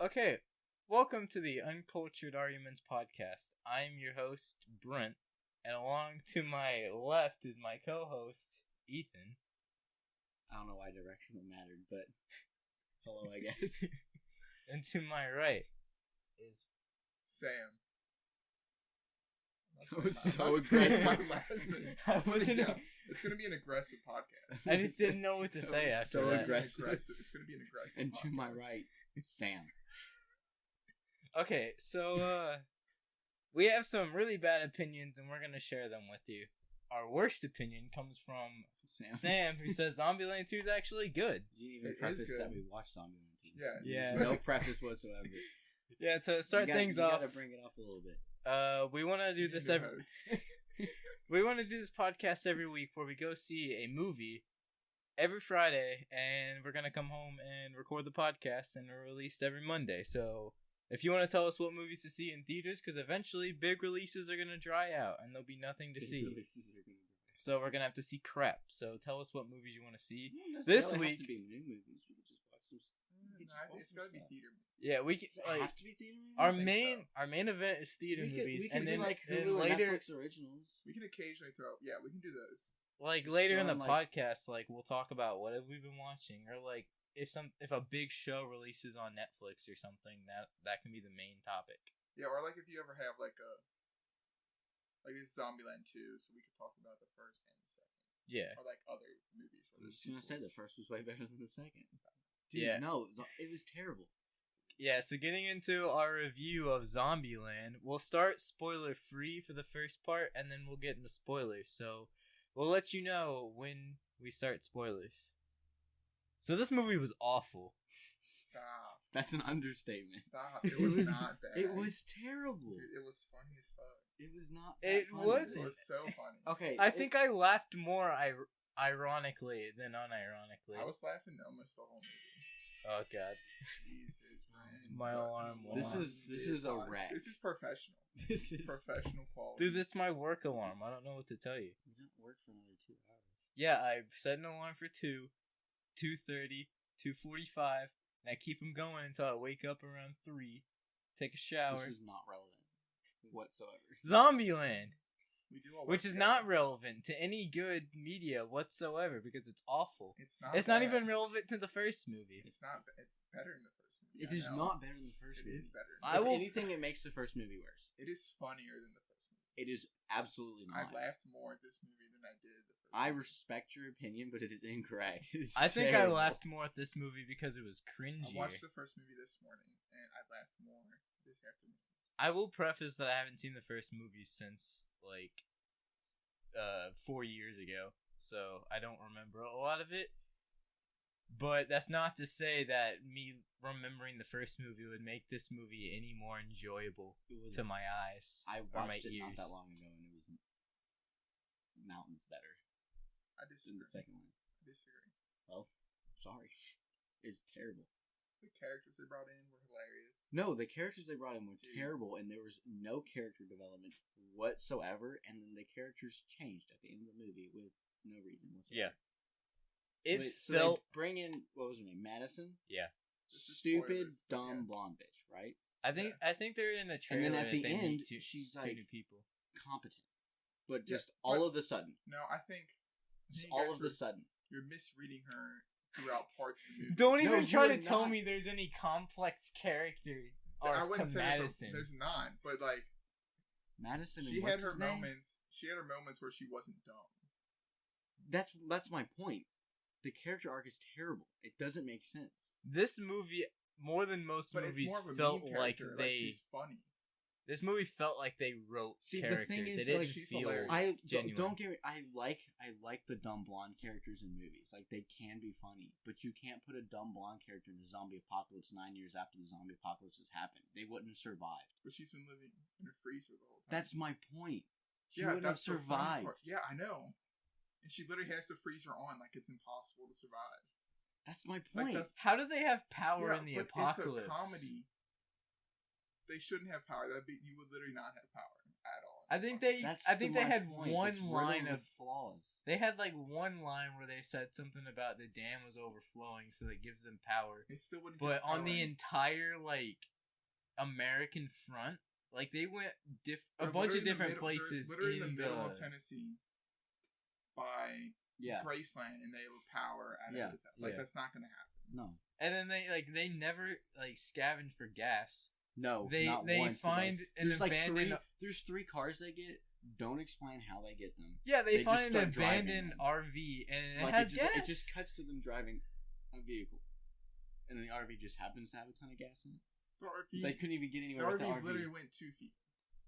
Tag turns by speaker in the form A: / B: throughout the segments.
A: Okay, welcome to the Uncultured Arguments podcast. I'm your host, Brent, and along to my left is my co-host, Ethan.
B: I don't know why directional mattered, but hello, I guess.
A: And to my right is
C: Sam.
B: That was so aggressive.
C: It's going to be an aggressive podcast.
A: I just didn't know what to say after
B: so
A: that.
B: aggressive.
C: It's going to be an aggressive
B: And
C: podcast.
B: to my right, Sam.
A: Okay, so we have some really bad opinions, and we're going to share them with you. Our worst opinion comes from Sam, who says Zombieland 2 is actually good.
B: You didn't even
C: It
B: preface
C: is good.
B: that we watched Zombieland 2.
A: Yeah.
B: No preface whatsoever.
A: Yeah, to start things
B: you
A: off,
B: gotta bring it up a little bit.
A: we want to do this
C: You're the
A: every...
C: host.
A: We want to do this podcast every week where we go see a movie every Friday, and we're going to come home and record the podcast, and they're released every Monday. So if you want to tell us what movies to see in theaters, because eventually big releases are going to dry out, and there'll be nothing to see. So we're going to have to see crap. So tell us what movies you want to see. This week...
B: Have to be new movies. We could just watch some...
C: It's got to be theater movies.
A: Yeah, we can...
B: Does it have to be theater movies?
A: Our main event is theater movies,
B: we can
A: and
B: do
A: then
B: like
A: then
B: Hulu
A: later...
B: and Netflix originals.
C: We can occasionally throw... Yeah, we can do those.
A: Like
B: Just
A: later in the
B: throwing, like-
A: podcast, like we'll talk about what have we been watching, or like if a big show releases on Netflix or something, that can be the main topic.
C: Yeah, or like if you ever have like a... Like this Zombieland 2, so we could talk about the first and the second.
A: Yeah.
C: Or like other movies.
B: I was just gonna say the first was way better than the second. Dude,
A: Yeah.
B: no, it was terrible.
A: Yeah, so getting into our review of Zombieland, we'll start spoiler free for the first part, and then we'll get into spoilers. So we'll let you know when we start spoilers. So this movie was awful.
C: Stop.
B: That's an understatement.
C: Stop. It was not bad.
B: It was terrible.
C: Dude, it was funny as fuck.
B: It was not.
A: It
B: funny.
A: wasn't.
C: It was so funny.
B: Okay.
A: I think I laughed more ironically than unironically.
C: I was laughing almost the whole movie.
A: Oh god.
C: Jesus, man.
A: My alarm went
B: This
A: off.
B: is a wreck.
C: This is professional.
B: This is
C: Professional quality.
A: Dude, that's my work alarm. I don't know what to tell you.
B: We don't work for another 2 hours.
A: Yeah, I set an alarm for 2, 2:30, 2:45, and I keep them going until I wake up around 3, take a shower.
B: This is not relevant whatsoever.
A: Zombieland,
C: We do all
A: which
C: work
A: is
C: together.
A: not relevant to any good media whatsoever because it's awful.
C: It's
A: Not
C: bad.
A: even relevant to the first movie.
C: It's not. It's better than the first movie.
B: It
C: I
B: is
C: know.
B: not better than the first
C: It
B: movie.
C: is better.
A: I
B: If
A: will-
B: anything, it makes the first movie worse.
C: It is funnier than the first movie.
B: It is absolutely
C: I
B: not.
C: laughed more at this movie than I did the first.
B: I
C: movie.
B: respect your opinion, but it is incorrect. It's
A: I think
B: terrible.
A: I laughed more at this movie because it was
C: I
A: cringy.
C: watched the first movie this morning, and I laughed more this afternoon.
A: I will preface that I haven't seen the first movie since like 4 years ago, so I don't remember a lot of it. But that's not to say that me remembering the first movie would make this movie any more enjoyable
B: It was,
A: to my eyes
B: I
A: or my
B: watched it not
A: ears.
B: that long ago, and it was mountains better
C: I
B: than
C: disagree.
B: the second one.
C: I disagree.
B: Well, sorry. It's terrible.
C: The characters they brought in were hilarious.
B: No, the characters they brought in were
C: Dude.
B: terrible, and there was no character development whatsoever, and then the characters changed at the end of the movie with no reason whatsoever.
A: Yeah. It
B: So
A: felt
B: they bring in, what was her name, Madison?
A: yeah.
C: This is
B: Stupid,
C: spoilers,
B: dumb,
C: yeah.
B: blonde bitch, right?
A: I think they're in the
B: And
A: trailer.
B: then at the
A: they
B: end,
A: meet
B: she's
A: two
B: like
A: new people.
B: competent. But
C: Yeah,
B: just all
C: but-
B: of the sudden.
C: No, I think
B: Just
C: you
B: all
C: guys
B: of the sudden.
C: you're misreading her throughout parts of the movie.
A: Don't
B: No,
A: even try to
B: you're
A: tell
B: not.
A: me there's any complex character
C: I
A: arc to
C: wouldn't say
A: Madison.
C: there's not, but like
B: Madison and
C: she
B: what's
C: had her
B: his name?
C: moments. She had her moments where she wasn't dumb.
B: That's my point. The character arc is terrible. It doesn't make sense.
A: This movie, more than most
C: But
A: movies,
C: it's more of a
A: felt
C: mean
A: like
C: character.
A: they.
C: she's funny.
A: This movie felt like they wrote
B: See, the
A: characters.
B: thing is,
A: they didn't
B: like,
C: she's
A: feel
C: hilarious.
A: genuine.
B: don't get me. I like the dumb blonde characters in movies. Like they can be funny, but you can't put a dumb blonde character in a zombie apocalypse 9 years after the zombie apocalypse has happened. They wouldn't have survived.
C: But she's been living in a freezer the whole time.
B: That's my point. She
C: yeah,
B: wouldn't have
C: that's the funny
B: survived.
C: part. Yeah, I know. And she literally has the freezer on, like it's impossible to survive.
B: That's my
C: Like
B: point.
C: that's
A: How do they have power
C: yeah,
A: in the
C: but
A: apocalypse?
C: It's a comedy. They shouldn't have power. You would literally not have power at all.
A: I think they had one
B: It's
A: line
B: riddled
A: of
B: with flaws.
A: They had like one line where they said something about the dam was overflowing, so that gives them power.
C: It still wouldn't.
A: But
C: give
A: on the
C: power.
A: entire like American front, like they went a
C: They're
A: bunch of
C: literally in the
A: different
C: middle- they're
A: places
C: literally in
A: in
C: the middle of Tennessee by
B: Yeah.
C: Graceland, and they have power at
B: Yeah.
C: it. Like
A: Yeah.
C: that's not gonna happen.
B: No.
A: And then they never like scavenge for gas.
B: No.
A: They
B: not
A: they
B: once.
A: find an
B: There's like
A: abandoned.
B: there's 3 cars they get. Don't explain how they get them.
A: Yeah, they
B: They just
A: find an
B: start driving
A: abandoned
B: them.
A: RV and it
B: Like,
A: has gas.
B: It just cuts to them driving a vehicle, and then the RV just happens to have a ton of gas in it.
C: The RV,
B: They couldn't even get
C: the
B: anywhere with the
C: RV
B: RV.
C: literally went 2 feet.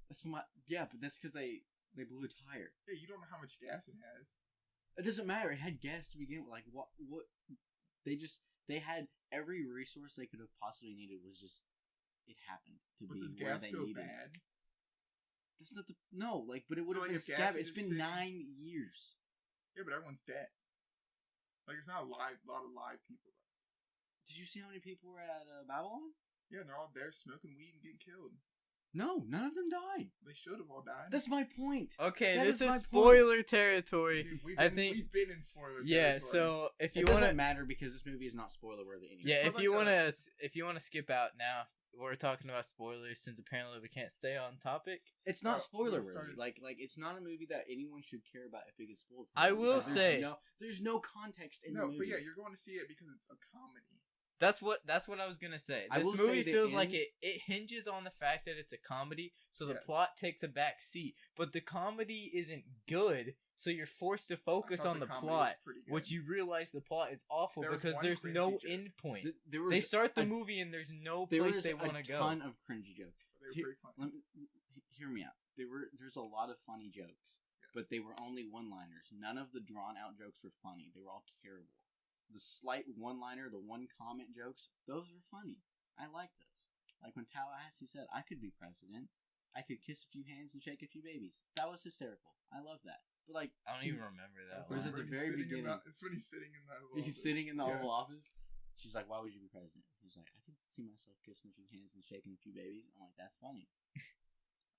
B: But that's because they blew a tire.
C: Yeah, you don't know how much gas it has.
B: It doesn't matter. It had gas to begin with. Like what? They had every resource they could have possibly needed. Was just it happened to
C: But
B: be
C: does
B: where
C: gas
B: they
C: go
B: needed.
C: bad?
B: That's not the but it would
C: So,
B: have
C: like,
B: been
C: if gas
B: scavenged.
C: is
B: It's
C: just
B: been
C: sitting-
B: 9 years.
C: Yeah, but everyone's dead. Like, there's not a lot of live people.
B: Did you see how many people were at Babylon?
C: Yeah, and they're all there smoking weed and getting killed.
B: No, none of them died.
C: They should have all died.
B: That's my point.
A: Okay,
B: That
A: this
B: is my
A: is
B: point.
A: spoiler territory.
C: Dude,
A: I think-
C: we've been in spoiler
A: Yeah,
C: territory.
A: so if
B: It
A: you
B: doesn't
A: want to,
B: matter because this movie is not spoiler worthy anyway.
A: yeah,
C: But
A: if you
C: like,
A: want to, skip out now, we're talking about spoilers since apparently we can't stay on topic.
B: It's not
C: No,
B: spoiler
C: we
B: worthy.
C: started-
B: Like it's not a movie that anyone should care about if it gets spoiled. For
A: I
B: them,
A: will
B: because
A: say-
B: there's no context in the
C: no,
B: movie.
C: but yeah, you're going to see it because it's a comedy.
A: That's what I was gonna say.
B: I
A: This
B: will
A: movie
B: say the
A: feels like
B: end-
A: it hinges on the fact that it's a comedy, so the
C: Yes.
A: plot takes a back seat. But the comedy isn't good, so you're forced to focus
C: I thought
A: on the
C: comedy
A: plot,
C: was pretty good.
A: which you realize the plot is awful
C: There was
A: because
C: one
A: there's
C: cringy
A: no
C: joke.
A: end point.
B: There was
A: They start the
B: a-
A: movie and there's no
B: There
A: place
B: was
A: they
B: a
A: want to go.
B: ton of cringy jokes.
C: They were
B: Here-
C: pretty funny.
B: Hear me out. There's a lot of funny jokes, but they were only one-liners. None of the drawn-out jokes were funny. They were all terrible. The slight one-liner, the one-comment jokes, those were funny. I like those. Like when Tallahassee said, "I could be president. I could kiss a few hands and shake a few babies." That was hysterical. I love that. But like,
A: I don't even remember that
C: That's
B: Where's
A: one.
B: at the
C: when
B: very
C: he's sitting in
B: beginning.
C: it's when he's sitting in that.
B: he's sitting in the
C: Yeah.
B: Oval Office. She's like, "Why would you be president?" He's like, "I could see myself kissing a few hands and shaking a few babies." I'm like, "That's funny."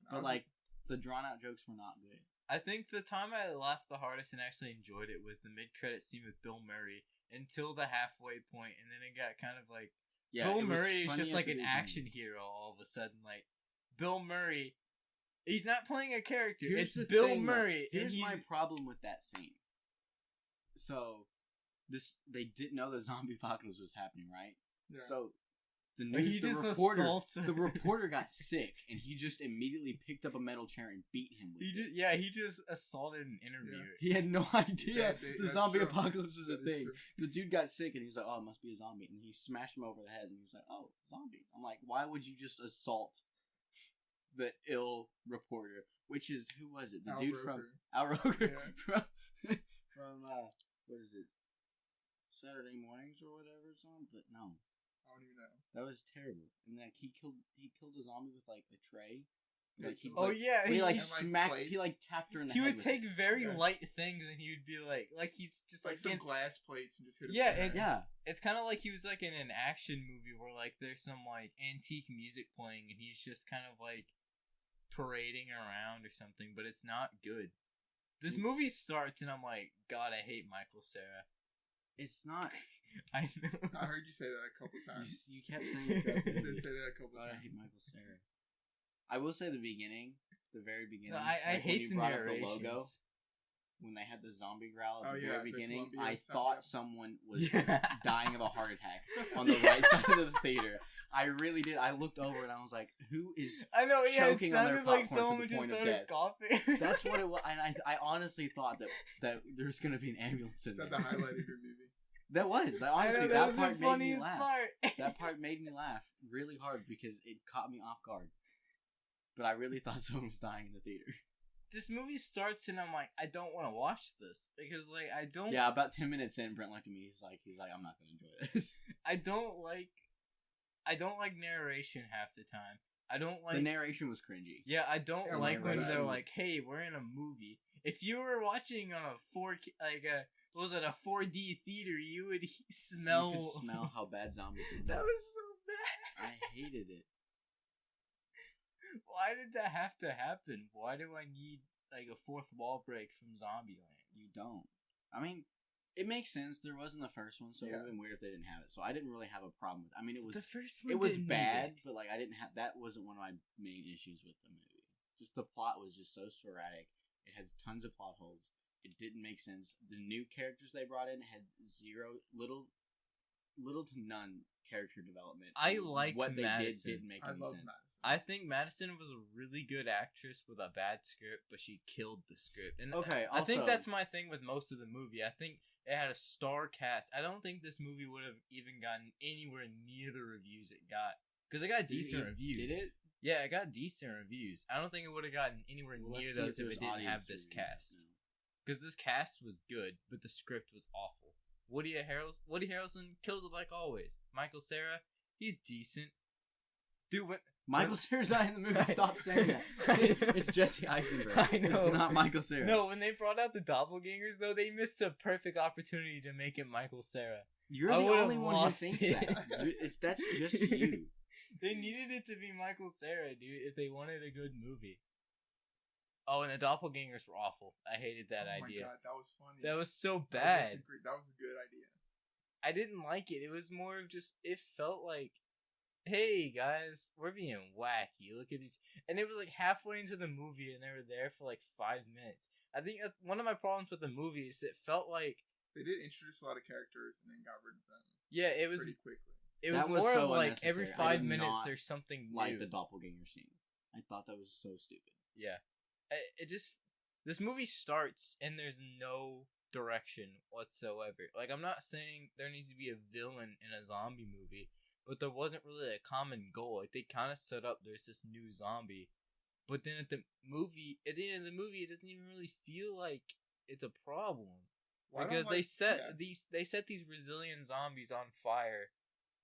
B: But like, the drawn-out jokes were not good.
A: I think the time I laughed the hardest and actually enjoyed it was the mid-credit scene with Bill Murray until the halfway point, and then it got kind of like
B: Yeah,
A: Bill
B: it was
A: Murray is
B: funny
A: just
B: at
A: like
B: the
A: an
B: beginning.
A: action hero all of a sudden. Like Bill Murray, he's not playing a character.
B: Here's
A: It's
B: the
A: Bill
B: thing, though.
A: Murray. and
B: Here's
A: he's,
B: my problem with that scene. So, they didn't know the zombie apocalypse was happening, right?
C: Yeah.
B: So, the
A: But he
B: the
A: just
B: reporter,
A: assaults
B: the reporter got sick, and he just immediately picked up a metal chair and beat him with it.
A: he just assaulted an interviewer.
B: He had no idea the
C: that's
B: zombie
C: true.
B: apocalypse was a
C: That is
B: thing.
C: true.
B: The dude got sick, and he was like, "Oh, it must be a zombie," and he smashed him over the head, and he was like, "Oh, zombies." I'm like, why would you just assault the ill reporter? Which is, who was it? The
C: Al
B: dude from
C: Roker.
B: Al Roker
C: Yeah.
B: from what is it? Saturday Mornings or whatever it's on. But no,
C: I don't even know.
B: that was terrible. And like he killed a zombie with like a tray.
C: Yeah,
B: Like he,
A: Oh
B: like,
A: yeah,
B: he like
C: And, like,
B: smacked.
C: plates.
B: He like tapped her in the
A: he
B: head.
A: would
B: with
A: take
B: it.
A: very
C: Yeah.
A: light things and he would be like he's just
C: Like
A: like
C: some
A: in,
C: glass plates and just hit him.
A: Yeah,
C: with
A: it's-
C: that.
B: Yeah,
A: it's kind of like he was like in an action movie where like there's some like antique music playing and he's just kind of like parading around or something, but it's not good. This movie starts and I'm like, God, I hate Michael Cera.
B: it's not.
A: I know.
C: I heard you say that a couple times.
B: You kept saying it throughout the
C: You
B: movie.
C: did say that a couple
B: God, I
C: times.
B: hate Michael Cera. I will say the very beginning.
A: No, I
B: like when
A: hate
B: you
A: the
B: brought up
A: narrations.
B: the logo. When they had the zombie growl at
C: Oh,
B: the
C: yeah,
B: very
C: the
B: beginning,
C: Columbia
B: I
C: sound,
B: thought
C: yeah.
B: someone was
A: Yeah.
B: dying of a heart attack on the right side of the theater. I really did. I looked over and I was like, "Who is?"
A: I know, yeah, it
B: choking on their
A: sounded like
B: popcorn to
A: someone
B: the
A: just
B: point of
A: started
B: death.
A: coughing.
B: That's what it was. And I honestly thought that there was going to be an ambulance in
C: Is that
B: there.
C: the highlight of your movie?
B: That was. Like,
A: I know,
B: honestly,
A: that
B: that
A: was
B: part
A: the
B: made me
A: funniest
B: laugh.
A: part.
B: That part made me laugh really hard because it caught me off guard. But I really thought someone was dying in the theater.
A: This movie starts and I'm like, I don't want to watch this because like I don't.
B: Yeah, about 10 minutes in, Brent looked at me. He's like, I'm not gonna enjoy this.
A: I don't like narration half the time. I don't like
B: The narration was cringy.
A: Yeah, I don't
C: Yeah,
A: like when
C: narration
A: they're
C: was-
A: like, "Hey, we're in a movie." If you were watching on a 4K, like a was it a 4D theater, you would smell.
B: You could smell how bad zombies were.
A: That was so bad.
B: I hated it.
A: Why did that have to happen? Why do I need like a fourth wall break from Zombieland?
B: You don't. I mean, it makes sense. There wasn't the first one, so it would have been weird if they didn't have it. So I didn't really have a problem with it. I mean, it was
A: The first one.
B: it was
A: didn't
B: bad,
A: need it.
B: but like I didn't have that wasn't one of my main issues with the movie. Just the plot was just so sporadic. It had tons of plot holes. It didn't make sense. The new characters they brought in had little to none character development.
A: I like
B: what
A: Madison.
B: they didn't make
C: I
B: any
C: love
B: sense.
C: Madison.
A: I think Madison was a really good actress with a bad script, but she killed the script. And
B: Okay,
A: I think
B: also-
A: that's my thing with most of the movie. I think it had a star cast. I don't think this movie would have even gotten anywhere near the reviews it got. Because it got decent reviews.
B: Did it?
A: Yeah, it got decent reviews. I don't think it would have gotten anywhere
B: Well,
A: near
B: let's see
A: those if
B: there's
A: it didn't
B: audience
A: have this
B: reviews
A: cast.
B: now.
A: Because this cast was good, but the script was awful. Woody Harrelson kills it like always. Michael Cera, he's decent. Dude, when
B: Michael Cera's not in the movie. Stop saying that. It's Jesse Eisenberg.
A: I know.
B: It's not Michael Cera.
A: No, when they brought out the doppelgangers, though, they missed a perfect opportunity to make it Michael Cera.
B: You're
A: I
B: the
A: would've
B: only one who
A: lost
B: thinks
A: it.
B: that. That's just you.
A: They needed it to be Michael Cera, dude, if they wanted a good movie. Oh, and the doppelgangers were awful. I hated that idea.
C: Oh my god, that was funny.
A: That was so
C: I
A: bad.
C: disagree. That was a good idea.
A: I didn't like it. It was more of just, it felt like, hey guys, we're being wacky. Look at these. And it was like halfway into the movie and they were there for like 5 minutes. I think one of my problems with the movie is it felt like,
C: They did introduce a lot of characters and then got rid of them
A: yeah, it was
C: pretty quickly.
A: it was
B: That was
A: more
B: so
A: of like every
B: unnecessary. I
A: 5
B: did
A: minutes
B: not
A: there's something new.
B: Like the doppelganger scene. I thought that was so stupid.
A: Yeah. It just, this movie starts and there's no direction whatsoever. Like, I'm not saying there needs to be a villain in a zombie movie, but there wasn't really a common goal. Like, they kind of set up there's this new zombie, but then at the end of the movie, it doesn't even really feel like it's a problem.
C: Well, I
A: Because
C: don't
A: they
C: like-
A: set these resilient zombies on fire.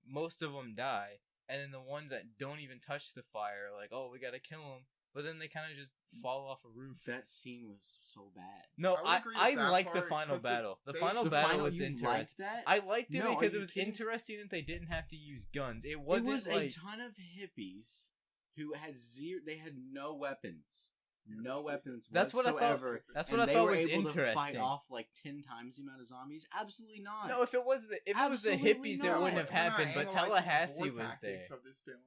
A: Most of them die, and then the ones that don't even touch the fire are like, oh, we gotta kill them. But then they kind of just fall off a roof.
B: That scene was so bad.
A: No,
C: I would
A: I
C: agree with that
A: like the
C: part,
A: final
C: 'cause
A: battle. The
C: they-
A: final
C: the
A: battle
B: final-
A: was
B: you
A: interesting.
B: liked that?
A: I liked it
B: No, are
A: because it
B: you
A: was
B: kidding?
A: interesting that they didn't have to use guns. It
B: It
A: wasn't
B: was
A: like
B: a ton of hippies who had zero. They had no weapons. No
C: stupid.
B: weapons
A: That's what I thought-
B: whatsoever.
A: that's
B: and
A: what I
B: they
A: thought
B: were
A: was
B: able to fight
A: interesting.
B: off like 10 times the amount of zombies. Absolutely not.
A: no. If it was the
B: Absolutely
A: hippies,
B: not.
A: it wouldn't have
C: We're not
A: happened. But
C: analyzing the
A: Tallahassee
C: war
A: was there.
C: tactics Of this film,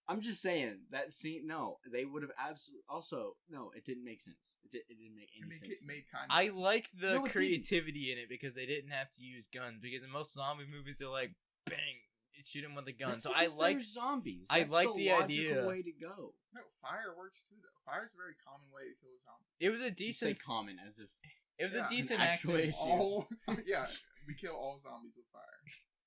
B: I'm just saying that scene. No, they would have absolutely. Also, no, it didn't make sense. It didn't make any sense.
C: it made kind of.
A: I like the
B: No, it didn't.
A: creativity in it because they didn't have to use guns. Because in most zombie movies, they're like, bang, shoot them with a gun.
B: That's
A: So I
B: because
A: like
B: they're zombies.
A: I
B: That's
A: like
B: the
A: the
B: logical
A: idea.
B: way to go.
C: No, fire works too, though. Fire's a very common way to kill a zombie.
A: it was a
B: You say
A: decent.
B: common as if
A: It was
C: Yeah.
A: a decent
B: Actual
A: action.
B: issue.
C: All yeah, we kill all zombies with fire.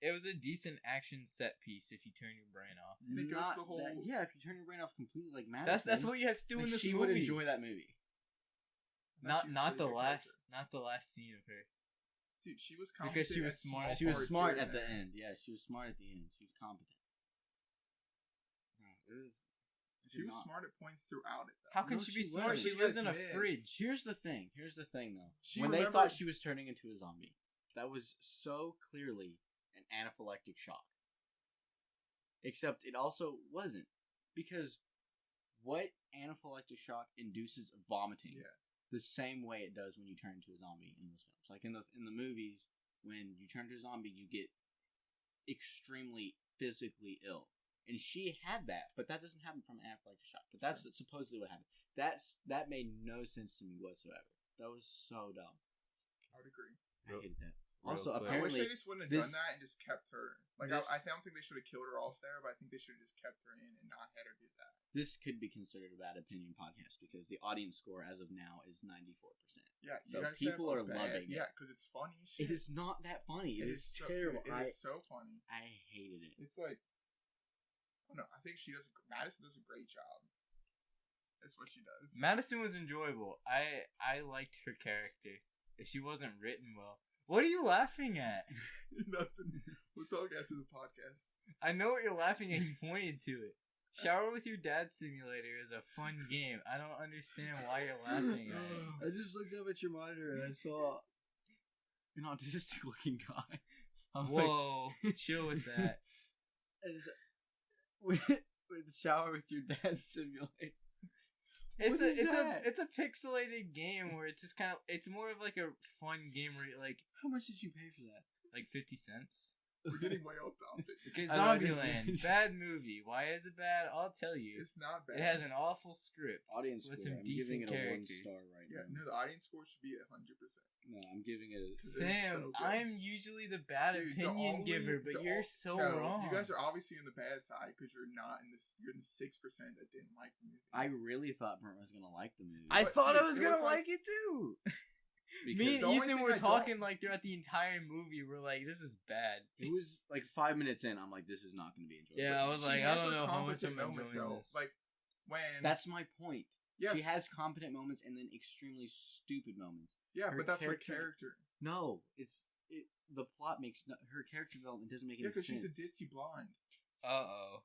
A: It was a decent action set piece if you turn your brain off.
C: And it goes
B: not
C: the whole-
B: that- yeah, if you turn your brain off completely, like Madison,
A: That's what you have to do
B: like,
A: in this
B: she would
A: movie.
B: enjoy that movie.
A: Not
C: She's
A: not
C: pretty
A: the
C: good
A: last
C: character.
A: not the last scene of her.
C: Dude, she was
A: Because
C: competent
A: she was
C: at
A: smart.
C: small
B: She was
C: parts
B: smart
C: here
B: at
C: and
B: the
C: there.
B: end. Yeah, she was smart at the end. She was competent. It was.
C: She was smart at points throughout it. Though.
A: How can
B: No,
A: she be
B: she
A: smart?
B: wasn't.
A: She
C: You
A: lives
C: guys
A: in a
C: missed.
A: fridge.
B: Here's the thing. Though.
C: She
B: When they
C: remembered-
B: thought she was turning into a zombie, that was so clearly an anaphylactic shock. Except it also wasn't, because what anaphylactic shock induces vomiting
C: Yeah.
B: the same way it does when you turn into a zombie in those films. Like in the movies, when you turn into a zombie, you get extremely physically ill. And she had that, but that doesn't happen from anaphylactic shock. But that's supposedly what happened. That made no sense to me whatsoever. That was so dumb.
C: I would agree.
B: I hated that.
A: Real
B: Also,
A: quick.
C: I wish
B: apparently,
C: they just wouldn't have
B: this-
C: done that and just kept her. Like,
B: this-
C: I don't think they should have killed her off there, but I think they should have just kept her in and not had her do that.
B: this could be considered a bad opinion podcast because the audience score as of now is 94%.
C: Yeah, you
B: So
C: guys
B: people
C: have a
B: are loving it.
C: Yeah, because it's funny as shit.
B: It is not that funny. It is
C: so,
B: terrible.
C: Dude, it is so funny.
B: I hated it.
C: It's like, I don't know. I think Madison does a great job. That's what she does.
A: Madison was enjoyable. I liked her character. If she wasn't written well. What are you laughing at?
C: Nothing. We'll talk after the podcast.
A: I know what you're laughing at. You pointed to it. Shower with Your Dad Simulator is a fun game. I don't understand why you're laughing at it.
B: I just looked up at your monitor and I saw an autistic looking guy. I'm like,
A: Whoa, chill with that.
B: I just- when the shower with your dad simulate.
A: It's a pixelated game where it's just kind of it's more of like a fun game where like
B: How much did you pay for that?
A: like 50 cents.
C: We're getting way off topic.
A: Okay,
B: I know,
A: Zombieland, bad movie. Why is it bad? I'll tell you.
C: It's not bad.
A: It has an awful script
B: Audience
A: with
B: score.
A: some
B: I'm
A: decent
B: giving it a 1
A: characters.
B: star right
C: Yeah,
B: now.
C: no, the audience score should be 100%.
B: No, I'm giving it a
A: Sam,
C: so good.
A: I'm usually the bad
C: Dude, the
A: opinion
C: only-
A: giver, but you're so wrong.
C: You guys are obviously in the bad side because you're not in this. You're in the 6% that didn't like the movie.
B: I really thought Brent was gonna like the movie.
A: I
C: But,
A: thought I
C: dude,
A: was
C: it
A: gonna
C: was
A: like
C: like-
A: it too.
B: because
A: Me and
C: The only
A: Ethan
C: thing
A: were
C: I
A: talking
C: don't-
A: like throughout the entire movie. We're like, this is bad.
B: it was like 5 minutes in. I'm like, this is not gonna be enjoyable.
A: Yeah, I was
C: She
A: like, I
C: has
A: don't
C: her
A: know how much I'm
C: competent moments,
A: enjoying
C: though.
A: this.
C: Like when
B: That's my point.
C: yes,
B: She has competent moments and then extremely stupid moments.
C: yeah,
B: her
C: but that's her
B: character-
C: character.
B: No, the plot makes her character development doesn't make
C: Yeah,
B: any
C: because
B: sense.
C: she's a ditzy blonde.
A: Uh-oh.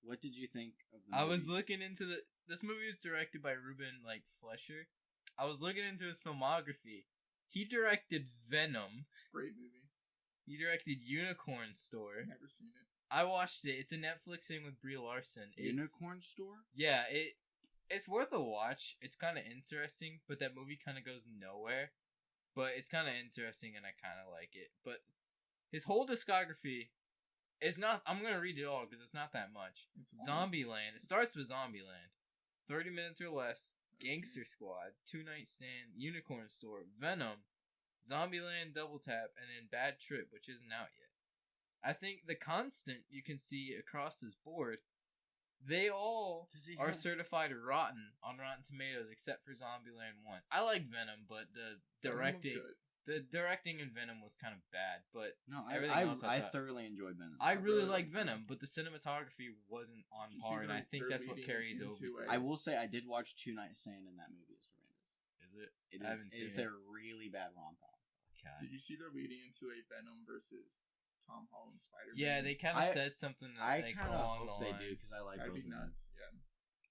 B: What did you think of the
A: I
B: movie?
A: was looking into this movie was directed by Ruben Fleischer. I was looking into his filmography. He directed Venom.
C: Great movie.
A: He directed Unicorn Store.
C: Never seen it.
A: I watched it. It's a Netflix thing with Brie Larson.
B: Unicorn Store?
A: Yeah, it's worth a watch. It's kind of interesting, but that movie kind of goes nowhere. But it's kind of interesting, and I kind of like it. But his whole discography is not. I'm gonna read it all because it's not that much.
C: It's long.
A: Zombieland. It starts with Zombieland. 30 minutes or less.
C: Never seen
A: Gangster Squad. Two Night Stand. Unicorn Store. Venom. Zombieland, DoubleTap, and then Bad Trip, which isn't out yet. I think the constant you can see across this board, they all
B: Does he
A: are
B: have-
A: certified rotten on Rotten Tomatoes except for Zombieland 1. I like Venom, but the
C: Venom was
A: directing
C: good.
A: the directing in Venom was kind of bad, but
B: No,
A: Everything
B: I
A: else I
B: I
A: thought-
B: thoroughly enjoyed Venom.
A: I really
C: really
A: like
C: like
A: Venom, but the cinematography wasn't on
C: Did you see
A: par, and I
C: they're-
A: think
C: they're
A: that's what
C: leading
A: carries
C: into
A: over. to
C: a-
A: it.
B: I will say I did watch Two Night Stand, and that movie is horrendous.
A: Is it?
B: It
A: I
B: is.
A: haven't
B: It's
A: seen
B: a really bad rom com.
A: God.
C: Did you see they're leading into a Venom versus Tom Holland Spider-Man?
A: Yeah, they kind of
B: I-
A: said something that
B: I
A: like
B: kind of
A: along
B: hope
A: the
B: they
A: lines.
B: do because I like
C: That'd
B: both
C: be
B: of them.
C: nuts. Yeah.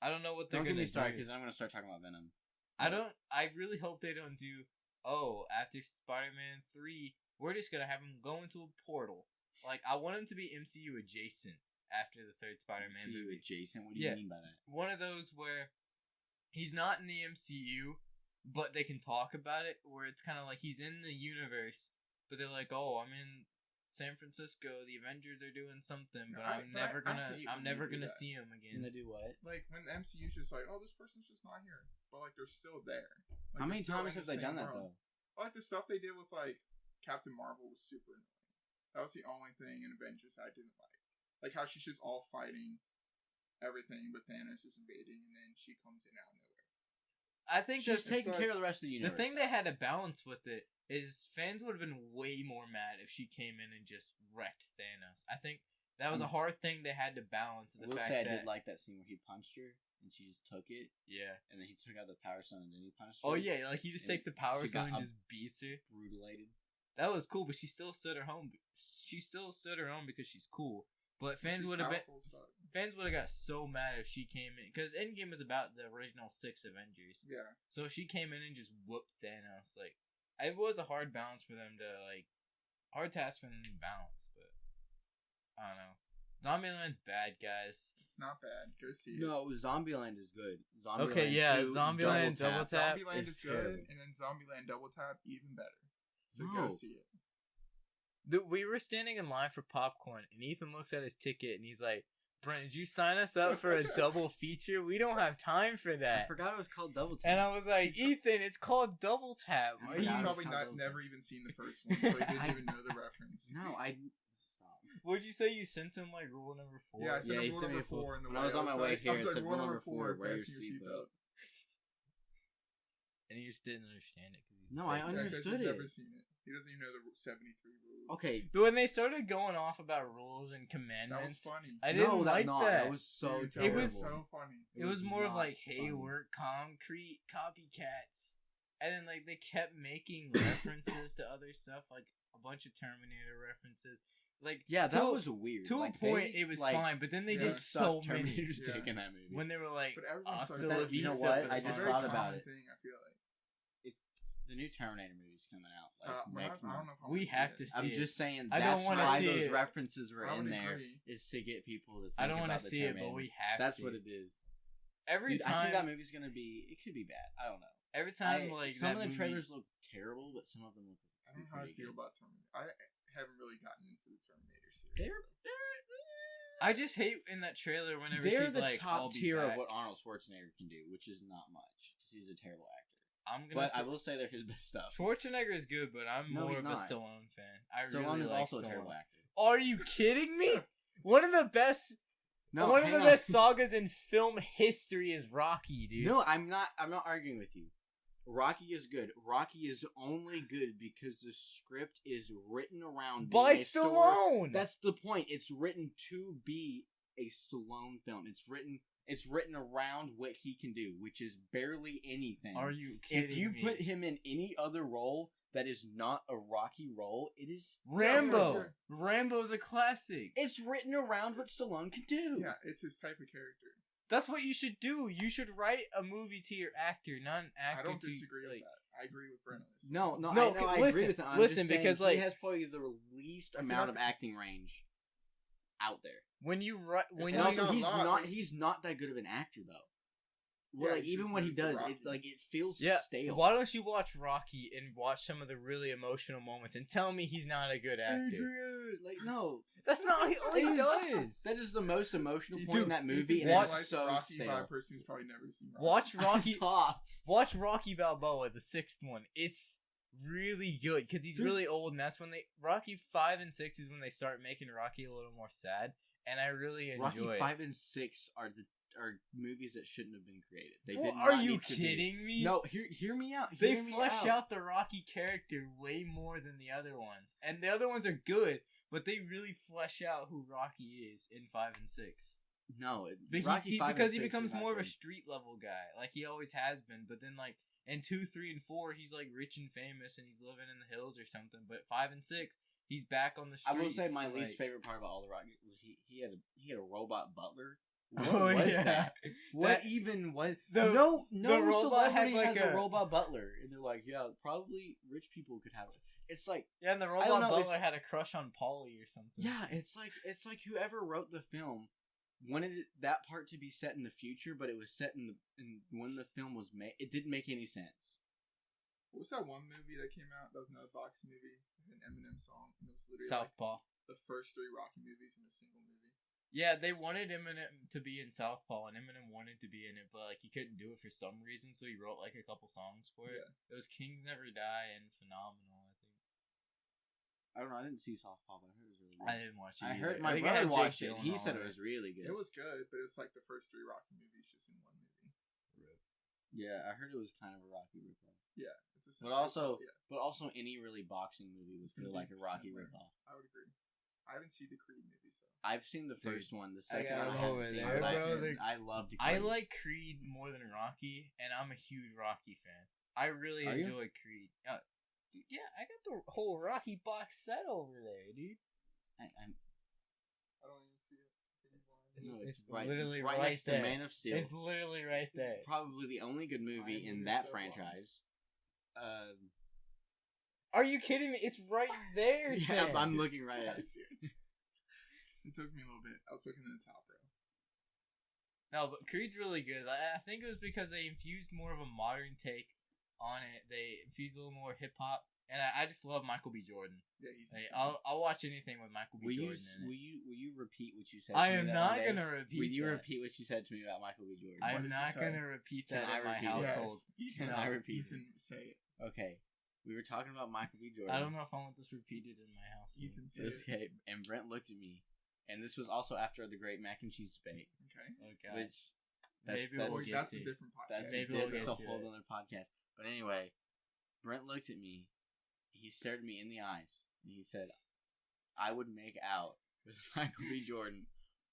A: I don't know what they're
B: Don't get
A: gonna
B: me started
A: do.
B: because I'm gonna start talking about Venom.
A: I really hope they don't do. Oh, after Spider-Man 3, we're just gonna have him go into a portal. Like I want him to be MCU adjacent after the third Spider-Man
B: MCU
A: movie.
B: adjacent. What do you
A: Yeah.
B: mean by that?
A: One of those where he's not in the MCU, but they can talk about it. Where it's kind of like he's in the universe, but they're like, "Oh, I'm in San Francisco. The Avengers are doing something, but I'm never gonna
C: hate when
A: never
C: they do
A: gonna
C: that.
A: see him
B: Can
A: again."
B: they do what?
C: Like when the MCU's just like, oh, this person's just not here, but like they're still there. Like,
B: How many
C: they're still
B: times
C: in
B: have
C: the
B: they done
C: same
B: that
C: room.
B: though?
C: Like the stuff they did with like Captain Marvel was super annoying. That was the only thing in Avengers I didn't like. Like how she's just all fighting everything, but Thanos is invading, and then she comes in out of nowhere.
A: I think
B: She's
A: that's
B: taking
C: like-
B: care of the rest of the
A: the
B: universe.
A: thing they had to balance with it is fans would have been way more mad if she came in and just wrecked Thanos. I think that was a hard thing they had to balance.
B: I
A: The
B: will
A: fact
B: say I
A: that
B: did like that scene where he punched her and she just took it,
A: yeah.
B: and then he took out the Power Stone and then he punched her.
A: Oh yeah, like he just
B: And
A: takes the power
B: she
A: stone
B: got
A: and just beats her.
B: brutalated.
A: That was cool, but she still stood her home. She still stood her own because she's cool. But fans
C: She's
A: would have been
C: powerful as fuck.
A: fans would have got so mad if she came in because Endgame was about the original 6 Avengers.
C: Yeah.
A: So if she came in and just whooped Thanos, like it was a hard balance for them to hard task for them to balance. But I don't know. Zombieland's bad, guys.
C: It's not bad. Go see it.
B: No, Zombieland is good. Zombieland
A: Okay, yeah,
B: 2,
A: Zombieland,
B: Double Tap
C: Zombieland is good,
B: terrible.
C: and then Zombieland Double Tap even better. So
B: No.
C: go see it.
A: We were standing in line for popcorn, and Ethan looks at his ticket, and he's like, "Brent, did you sign us up for a double feature? We don't have time for
B: I
A: that."
B: forgot it was called Double Tap.
A: And I was like, "Ethan, it's called Double Tap.
B: I
A: Are
C: He's
B: forgot
A: you,
B: it was
C: probably
B: called
C: not
B: Double
C: never
B: Tap.
C: even seen the first one, so he didn't even know the reference.
B: No, I stop.
A: What'd you say? You sent him rule number 4?
C: Yeah, I said
B: Yeah, he
C: rule
B: sent me
C: number
B: a full-
C: 4 in the
B: when I was on my way here,
C: I was
B: it
C: like,
B: said
C: rule
B: rule
C: number
B: number
C: 4,
B: wear your
C: fasten your
B: seatbelt.
C: seatbelt.
A: and he just didn't understand it. Cause he's
B: No, I
C: Yeah, 'cause
B: understood
C: he's
B: it.
C: never seen it. He doesn't even know the 73 rules.
B: Okay,
A: When they started going off about rules and
C: That was
A: commandments,
C: funny.
A: I didn't like
B: no,
A: that.
B: that was so
C: Dude,
B: terrible.
A: It was
C: so funny.
A: It was more of
B: not
A: like, hey,
B: funny.
A: we're concrete copycats. And then they kept making references to other stuff, like a bunch of Terminator references. Like
B: Yeah, that
A: to-
B: was weird.
A: to
B: Like,
A: a point
B: they,
A: it was
B: like,
A: fine, but then they
C: Yeah.
A: did so
B: sucked
A: many
B: Terminator's
C: Yeah.
B: dick in that movie.
A: when they were like
C: But everyone
A: hasta
C: started
A: la
B: that- you know
A: vista
B: what?
A: for the
B: I
C: It's a
B: just
C: very
A: final
B: thought about
C: common
B: it.
C: thing, I feel like.
B: it's The new Terminator movie's coming out
C: Stop.
B: next
C: I don't
B: month.
C: know if I
A: We
C: wanna see
A: have
C: it.
A: to see
B: I'm
A: it.
B: just saying
A: I don't
B: that's
A: wanna
B: why
A: see
B: those
A: it.
B: references were
C: I
B: in
C: would
B: there
C: agree.
B: is to get people to think
A: I don't
B: want to
A: see it, but we have
B: That's
A: to.
B: what it is.
A: Every
B: Dude,
A: time.
B: I think that movie's gonna be. It could be bad. I don't know.
A: Every time, like
B: some
A: that
B: of the
A: movie,
B: trailers look terrible, but some of them look.
C: I don't know how I
B: pretty
C: feel
B: good.
C: about Terminator. I haven't really gotten into the Terminator series.
B: They're
A: I just hate in that trailer whenever
B: they're
A: she's
B: the
A: like,
B: top
A: I'll be
B: tier
A: back.
B: of what Arnold Schwarzenegger can do, which is not much because he's a terrible actor.
A: I'm gonna.
B: But
A: say,
B: I will say they're his best stuff.
A: Schwarzenegger is good, but I'm
B: No,
A: more
B: he's
A: of a
B: not.
A: Stallone fan. I
B: Stallone
A: really
B: is
A: like
B: also
A: Stallone.
B: a terrible actor.
A: Are you kidding me? One of the best.
B: No,
A: one of
B: hang
A: the
B: on.
A: best sagas in film history is Rocky, dude.
B: No, I'm not arguing with you. Rocky is good. Rocky is only good because the script is written around
A: by
B: being a story-
A: Stallone.
B: That's the point. It's written to be a Stallone film. It's written around what he can do, which is barely anything.
A: Are you kidding
B: If you
A: me?
B: put him in any other role that is not a Rocky role, it is
A: Rambo.
C: Yeah.
A: Rambo's a classic.
B: It's written around what Stallone can do.
C: Yeah, it's his type of character.
A: That's what you should do. You should write a movie to your actor, not an actor.
C: I don't
A: to,
C: disagree with
A: like,
C: that. I agree with Brent on this.
B: No, I
A: listen,
B: agree with that. I'm
A: listen,
B: just saying
A: because,
B: he
A: like-
B: has probably the least amount of acting range out there.
A: When you write, when
B: And
A: you
C: not
B: also,
C: a lot.
B: he's not that good of an actor though. Well,
C: Yeah,
B: like
C: he's
B: even
C: just
B: what he
C: known for
B: does,
C: Rocky.
B: it feels
A: yeah.
B: stale.
A: Why don't you watch Rocky and watch some of the really emotional moments and tell me he's not a good actor?
B: Adrian, like no,
A: That's not all he does.
B: that is the most emotional
C: You
B: point
C: do-
B: in that
C: you
B: movie,
C: can
B: and
A: watch
C: like
B: it's so
C: Rocky by a
B: stale.
C: person who's probably never seen Rocky.
A: Watch Rocky.
B: Stop.
A: Watch Rocky Balboa, the sixth one. It's really good because he's really old, and that's when Rocky 5 and 6 is when they start making Rocky a little more sad, and I really enjoy
B: Rocky
A: it.
B: 5 and 6 are movies that shouldn't have been created. They
A: Well,
B: did
A: are
B: not
A: you
B: need to be.
A: kidding me?
B: No, hear me out.
A: They
B: Hear me
A: flesh out the Rocky character way more than the other ones, and the other ones are good, but they really flesh out who Rocky is in 5 and 6.
B: No,
A: But
B: Rocky 5 and
A: because he
B: 6
A: becomes
B: are not
A: more of a
B: good.
A: street level guy, like he always has been. But then, like in 2, 3, and 4, he's like rich and famous, and he's living in the hills or something. But 5 and 6, he's back on the
B: I
A: streets.
B: will say my
A: like-
B: least favorite part about all the Rocky was he had a robot butler. What
A: Oh,
B: was
A: yeah.
B: that? What
A: That-
B: even was
A: the-
B: no
A: the robot had,
B: celebrity
A: like,
B: has a
A: a-
B: robot butler, and they're like, yeah, probably rich people could have it. It's like,
A: Yeah, and the
B: don't
A: robot
B: know,
A: butler
B: it's-
A: had a crush on Polly or something.
B: yeah, it's like whoever wrote the film wanted that part to be set in the future, but it was set in when the film was made. It didn't make any sense.
C: What was that one movie that came out? That was another boxing movie, an Eminem song. And it was literally
A: Southpaw.
C: like the first 3 Rocky movies in a single movie.
A: Yeah, they wanted Eminem to be in Southpaw, and Eminem wanted to be in it, but like he couldn't do it for some reason, so he wrote like a couple songs for it.
C: Yeah.
A: It was Kings Never Die and Phenomenal, I think.
B: I don't know. I didn't see Softball, but I heard it was really good.
A: I didn't watch it.
B: I
A: either.
B: heard my
A: think it
B: brother
A: had Jake
B: watched it, and he
A: Gyllenhaal
B: said
A: in
B: it was really good.
C: It was good, but it's like the first 3 Rocky movies just in one movie.
B: Yeah, I heard it was kind of a Rocky ripoff.
C: Yeah, it's a
B: But also,
C: yeah,
B: but also any really boxing movie would
C: It's gonna
B: feel
C: be
B: like a Rocky
C: similar.
B: ripoff.
C: I would agree. I haven't seen the Creed movie, so
B: I've seen the
A: Dude,
B: first one. The
A: I
B: second
A: got
B: one I
A: him
B: haven't
A: over
B: seen,
A: there,
B: but
A: bro.
B: I loved Creed.
A: I like Creed more than Rocky, and I'm a huge Rocky fan. I really
B: Are you?
A: enjoy Creed. Dude, yeah, I got the whole Rocky box set over there, dude.
B: I'm
C: I don't even see it. I think he's lying.
B: no, it's
A: It's
B: right.
A: literally
B: It's right
A: right
B: next
A: there.
B: to Man of Steel.
A: It's literally right there.
B: Probably the only good movie
C: Why
B: in
C: are
B: that
C: you so
B: franchise.
A: Are you kidding me? It's right there,
B: Yeah,
A: Sam.
B: I'm looking right
C: Yeah,
B: at
C: I
B: it.
C: see it. It took me a little bit. I was looking at the top row.
A: No, but Creed's really good. I think it was because they infused more of a modern take on it. They infused a little more hip hop, and I just love Michael B. Jordan.
C: Yeah, he's.
A: Like,
C: insane.
A: I'll watch anything with Michael B.
B: Will you,
A: Jordan in it.
B: will you repeat what you said?
A: I
B: to
A: am
B: me that
A: not
B: one day?
A: gonna repeat.
B: Will you
A: that.
B: repeat what you said to me about Michael B. Jordan?
A: I
C: What
A: am
C: did you
A: not
C: say?
A: gonna repeat
B: Can
A: that
B: I
A: in my
B: repeat it?
A: household.
C: Yes.
B: Can
A: No.
B: I repeat
C: Ethan, say it.
B: it? Okay. We were talking about Michael B. Jordan.
A: I don't know if I want this repeated in my household.
C: Ethan, say it.
B: Okay, and Brent looked at me, and this was also after the great mac and cheese debate,
C: Okay.
A: Okay.
B: which
A: Maybe
B: that's
A: we'll
C: Or
A: get
C: that's
A: to
C: a
A: it.
C: different podcast.
B: that's
A: Maybe
B: a
A: we'll
B: different-
A: get
B: it's a
A: to
B: whole
A: it.
B: other podcast. But anyway, Brent looked at me. He stared me in the eyes, and he said, "I would make out with Michael B. Jordan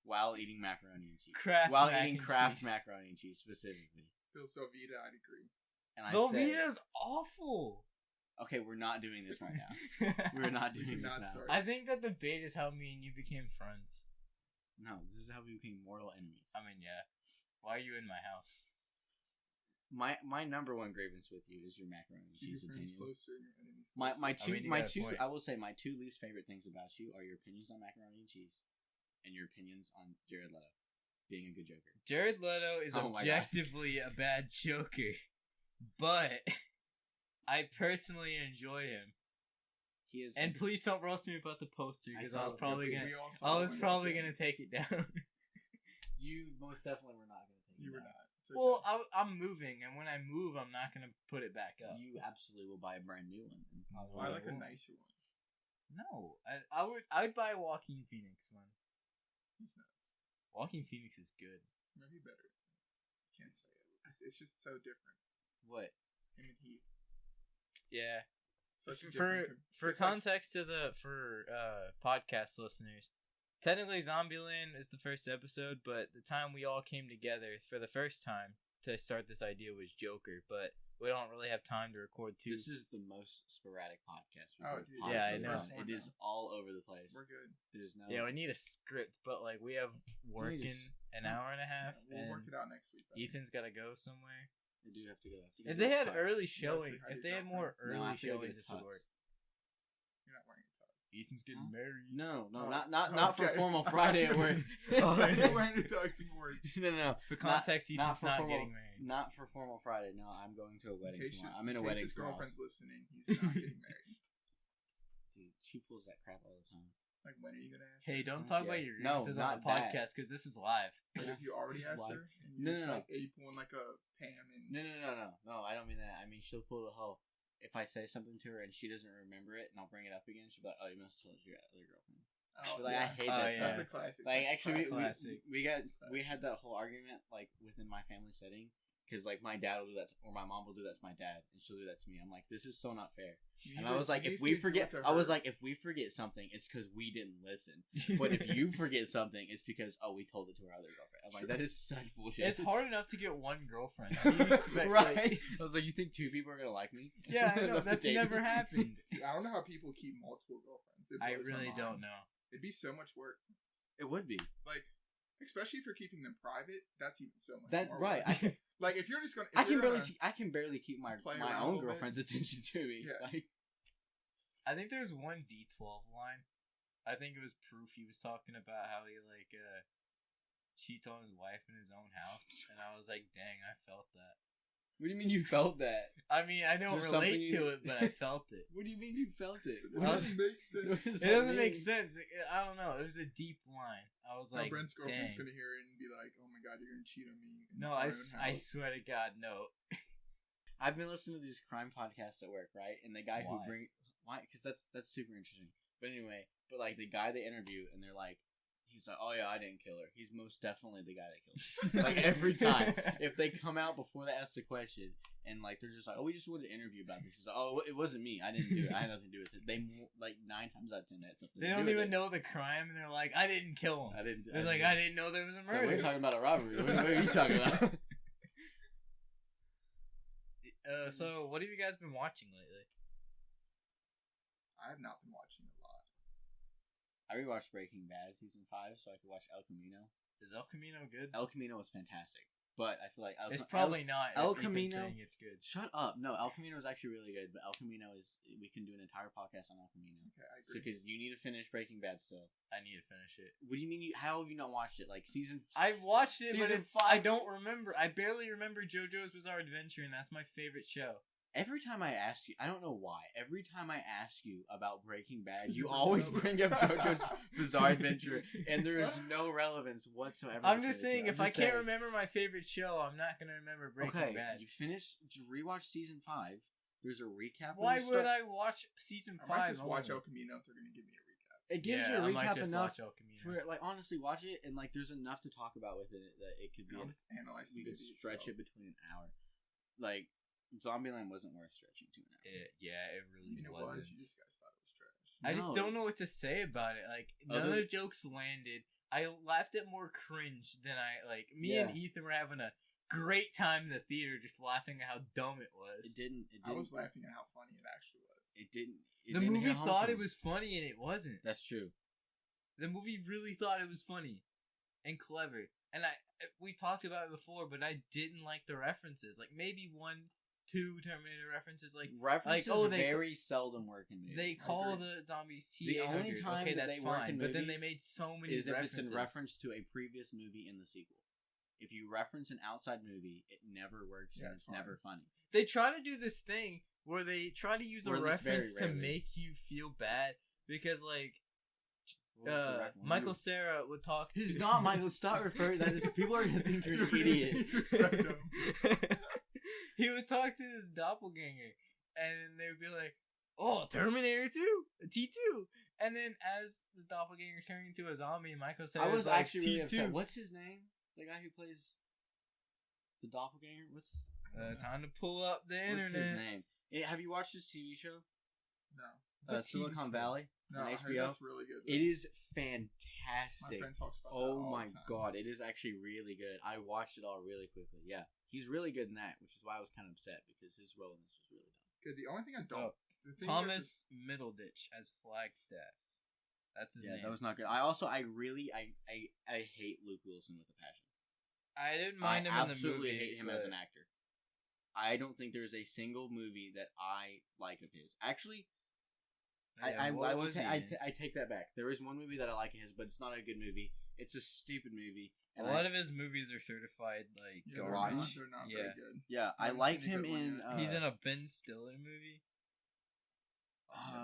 B: while eating macaroni and cheese.
A: Kraft
B: while
A: mac
B: eating
A: and
B: Kraft
A: cheese.
B: macaroni and cheese specifically."
C: Phil's Velveeta, I'd agree.
B: And I said,
A: Velveeta's awful.
B: "Okay, we're not doing this right now. We're not
C: We
B: doing
C: do
B: this
C: not
B: now.
C: start.
A: I think that debate is how me and you became friends.
B: No, this is how we became mortal enemies."
A: I mean, yeah. Why are you in my house?
B: My number one grievance with you is your macaroni and
C: Keep
B: cheese
C: your friends
B: opinion.
C: closer and your enemies
B: My
C: closer.
B: two
A: point.
B: I will say my two least favorite things about you are your opinions on macaroni and cheese, and your opinions on Jared Leto being a good Joker.
A: Jared Leto is
B: Oh my
A: objectively a bad Joker, but I personally enjoy him.
B: He is,
A: And please don't roast me about the poster because I was probably gonna take it down.
B: You most definitely were not gonna take it.
C: You were
B: down.
C: not.
A: Well, I'm moving, and when I move, I'm not gonna put it back up.
B: You absolutely will buy a brand new one.
C: I like a nicer one.
A: No, I would buy a Joaquin Phoenix one.
C: He's nuts.
A: Joaquin Phoenix is good.
C: Maybe better. Can't say it. It's just so different.
B: What?
C: Him and Heath.
A: Yeah.
C: Such a
A: For
C: it's like-
A: context for podcast listeners, technically Zombieland is the first episode, but the time we all came together for the first time to start this idea was Joker, but we don't really have time to record two.
B: This is the most sporadic podcast. we've
C: Oh,
B: ever
C: dude,
B: possibly
A: yeah, I
B: done.
A: know.
C: First one
B: It is
C: now.
B: all over the place.
C: We're good.
B: There's no.
A: Yeah, we need a script, but like we have work in
B: just-
A: an hour and a half,
C: We'll work
A: and
C: it out next week. though.
A: Ethan's got to go somewhere.
B: I do have to go.
A: If they had
B: Tux.
A: early
C: say
A: showing,
C: hi to
A: if they
C: your
A: had more
B: No, I
A: early
B: have to go get
A: showings,
B: a
A: this would
B: tux.
A: work.
C: You're not wearing a tux.
A: Ethan's
B: getting
A: married.
B: No,
C: Oh,
B: not for
C: okay.
B: formal Friday at work.
C: Oh, you're wearing a tux at work.
B: no.
A: For context,
B: not
A: Ethan's
B: for
A: not
B: formal-
A: getting married.
B: Not for formal Friday. No, I'm going to a wedding tomorrow. I'm in a
C: case
B: wedding
C: his
B: tomorrow.
C: girlfriend's listening. He's not getting married.
B: Dude, she pulls that crap all the time.
C: Like, when are you gonna ask?
A: Hey,
C: her?
A: don't talk
B: Yeah.
A: about your
B: No,
A: grievances on
B: not
A: the
B: that.
A: podcast because this is live.
C: But if you already
B: This is
C: asked
B: live.
C: her, and
B: No,
C: you're just
B: no,
C: like, are you pulling like a Pam and
B: No, I don't mean that. I mean, she'll pull the whole. If I say something to her and she doesn't remember it, and I'll bring it up again, she'll be like, "Oh, you must have told your other girlfriend."
C: Oh,
B: Like, I hate
A: Oh,
B: that
A: yeah.
B: stuff.
C: That's a classic.
B: Like,
C: That's
B: actually,
A: Classic.
B: we had that whole argument like within my family setting because like my dad will do that or my mom will do that to my dad, and she'll do that to me. I'm like, this is so not fair.
C: You
B: And
C: need
B: I was
C: to-
B: like,
C: you
B: if
C: need
B: we
C: to do it
B: forget,
C: to
B: I was
C: her.
B: like, if we forget something, it's because we didn't listen. But if you forget something, it's because we told it to our other girlfriend. I'm like, that is such bullshit.
A: It's hard enough to get one girlfriend. How do you expect,
B: right?
A: like-
B: I was like, you think two people are gonna like me?
A: yeah, I know
B: Enough to
A: that's
B: date
A: never
B: me?
A: happened.
C: Dude, I don't know how people keep multiple girlfriends. It
A: I
C: blows my
A: really
C: mind.
A: don't know.
C: It'd be so much work.
B: It would be
C: Like, especially if you're keeping them private, that's even so much
B: that
C: more
B: right.
C: work. Like, if you're just gonna, if
B: I can
C: you're gonna-
B: I can barely keep my
C: play
B: my
C: around a
B: own
C: little bit.
B: girlfriend's attention to me.
C: Yeah.
B: Like,
A: I think there's one D12 line. I think it was Proof. He was talking about how he like cheats on his wife in his own house, and I was like, dang, I felt that.
B: what do you mean you felt that?
A: I mean, I don't
B: Is there
A: relate
B: something
A: to
B: you-
A: it, but I felt it.
B: What do you mean you felt it?
C: It doesn't make sense.
B: What does
A: It
B: that
A: doesn't make
B: mean?
A: sense. I don't know. It was a deep line. I was
C: Now
A: like,
C: Brent's girlfriend's
A: dang.
C: gonna hear it and be like, "Oh my god, you're gonna cheat on me." in
A: No,
C: our
A: I
C: own house."
A: swear to God, no.
B: I've been listening to these crime podcasts at work, right? And the guy who
A: Why?
B: why? Because that's super interesting. But anyway, like the guy they interview, and they're like, he's like, oh yeah, I didn't kill her. He's most definitely the guy that killed her. Like every time, if they come out before they ask the question, and like they're just like, oh, we just wanted to interview about this. He's like, oh, it wasn't me. I didn't do it. I had nothing to do with it. They like 9 times out of 10 had something.
A: They
B: to
A: don't
B: do with
A: even
B: it.
A: know the crime, and they're like, I didn't kill him.
B: I didn't.
A: It's like, I didn't know there was a
B: It's like,
A: murder.
B: we're talking about a robbery. What are you talking about?
A: So, what have you guys been watching lately?
C: I have not been watching a lot.
B: I rewatched Breaking Bad season 5 so I could watch El Camino.
A: Is El Camino good?
B: El Camino was fantastic, but I feel like
A: It's probably not.
B: El
A: if Ethan's
B: Camino-
A: saying it's good.
B: Shut up! No, El Camino is actually really good, but El Camino is we can do an entire podcast on El Camino.
C: Okay, I
B: So
C: agree.
B: because you need to finish Breaking Bad still.
A: I need to finish it.
B: What do you mean? How have you not watched it? Like season?
A: I've watched it, but
B: Season
A: it's
B: 5.
A: I don't remember. I barely remember JoJo's Bizarre Adventure, and that's my favorite show.
B: Every time I ask you, I don't know why. Every time I ask you about Breaking Bad, you
C: You
B: always
C: bring
B: bring up JoJo's Bizarre Adventure, and there is no relevance whatsoever.
A: I'm
B: between
A: just
B: the two.
A: saying,
B: I'm
A: if I
B: just
A: can't
B: saying.
A: remember my favorite show, I'm not gonna remember Breaking
B: Okay,
A: Bad.
B: you finished. You rewatch season 5. There's a recap.
A: Why
B: when you
A: would
B: start-
A: I watch season
C: I might
A: 5?
C: just watch
A: only?
C: El Camino if they're gonna give me a recap.
B: It gives
A: Yeah,
B: you a
A: I might
B: recap
A: just
B: enough
A: watch El
B: to
A: Camino.
B: where, like, honestly, watch it, and like, there's enough to talk about within it that it could be.
C: I'll just analyze the
B: We could
C: movie
B: stretch
C: itself.
B: it between an hour. Like, Zombieland wasn't worth stretching to an hour.
A: Yeah, it
C: I
A: really
C: mean, it
A: wasn't.
C: was. You just guys thought it was trash.
A: I just
B: No.
A: don't know what to say about it. Like, none of
B: Other-
A: the jokes landed. I laughed at more cringe than I like. Me and Ethan were having a great time in the theater, just laughing at how dumb it was.
B: It didn't.
C: I was laughing at how funny it actually was.
B: It didn't. It
A: The
B: didn't
A: movie
B: hit home
A: thought
B: for
A: it
B: me.
A: was funny, and it wasn't.
B: That's true.
A: The movie really thought it was funny. and clever. And we talked about it before, but I didn't like the references. Like maybe 1-2 Terminator references. Like
B: references
A: like, oh, they
B: very seldom work in movies.
A: they call the zombies T.
B: The only time
A: okay,
B: that
A: that's
B: they work
A: fine.
B: in
A: But then they
B: movies
A: made so many
B: is if
A: references.
B: it's in reference to a previous movie in the sequel. If you reference an outside movie, it never works and it's never funny.
A: They try to do this thing where they try to use a reference to make you feel bad because, like, Michael Cera would talk.
B: He's not Michael. Stop referring that. People are gonna think you're an idiot.
A: He would talk to his doppelganger, and they would be like, "Oh, Terminator 2, T2," and then as the doppelganger turned into a zombie, Michael Cera.
B: I was
A: like,
B: actually really
A: T2.
B: upset. What's his name? The guy who plays the doppelganger. What's
A: time to pull up the internet.
B: What's his name? Have you watched this TV show?
C: No.
B: Silicon Valley on
C: I heard
B: HBO.
C: that's really good.
B: It is
C: My
B: fantastic.
C: friend talks about that
B: Oh
C: all
B: my
C: the time.
B: god, it is actually really good. I watched it all really quickly. Yeah, he's really good in that, which is why I was kind of upset because his role in this was really dumb.
C: Okay, the only thing I don't. the thing
A: Thomas Middleditch as Flagstaff. That's his name.
B: That was not good. I hate Luke Wilson with a passion.
A: I didn't mind him in the movie.
B: I absolutely hate him as an actor. I don't think there's a single movie that I like of his. Actually, I take that back. There is one movie that I like of his, but it's not a good movie. It's a stupid movie.
A: And a lot of his movies are certified like
B: garbage.
C: They're not very good.
B: Yeah, I like him in.
A: He's in a Ben Stiller movie.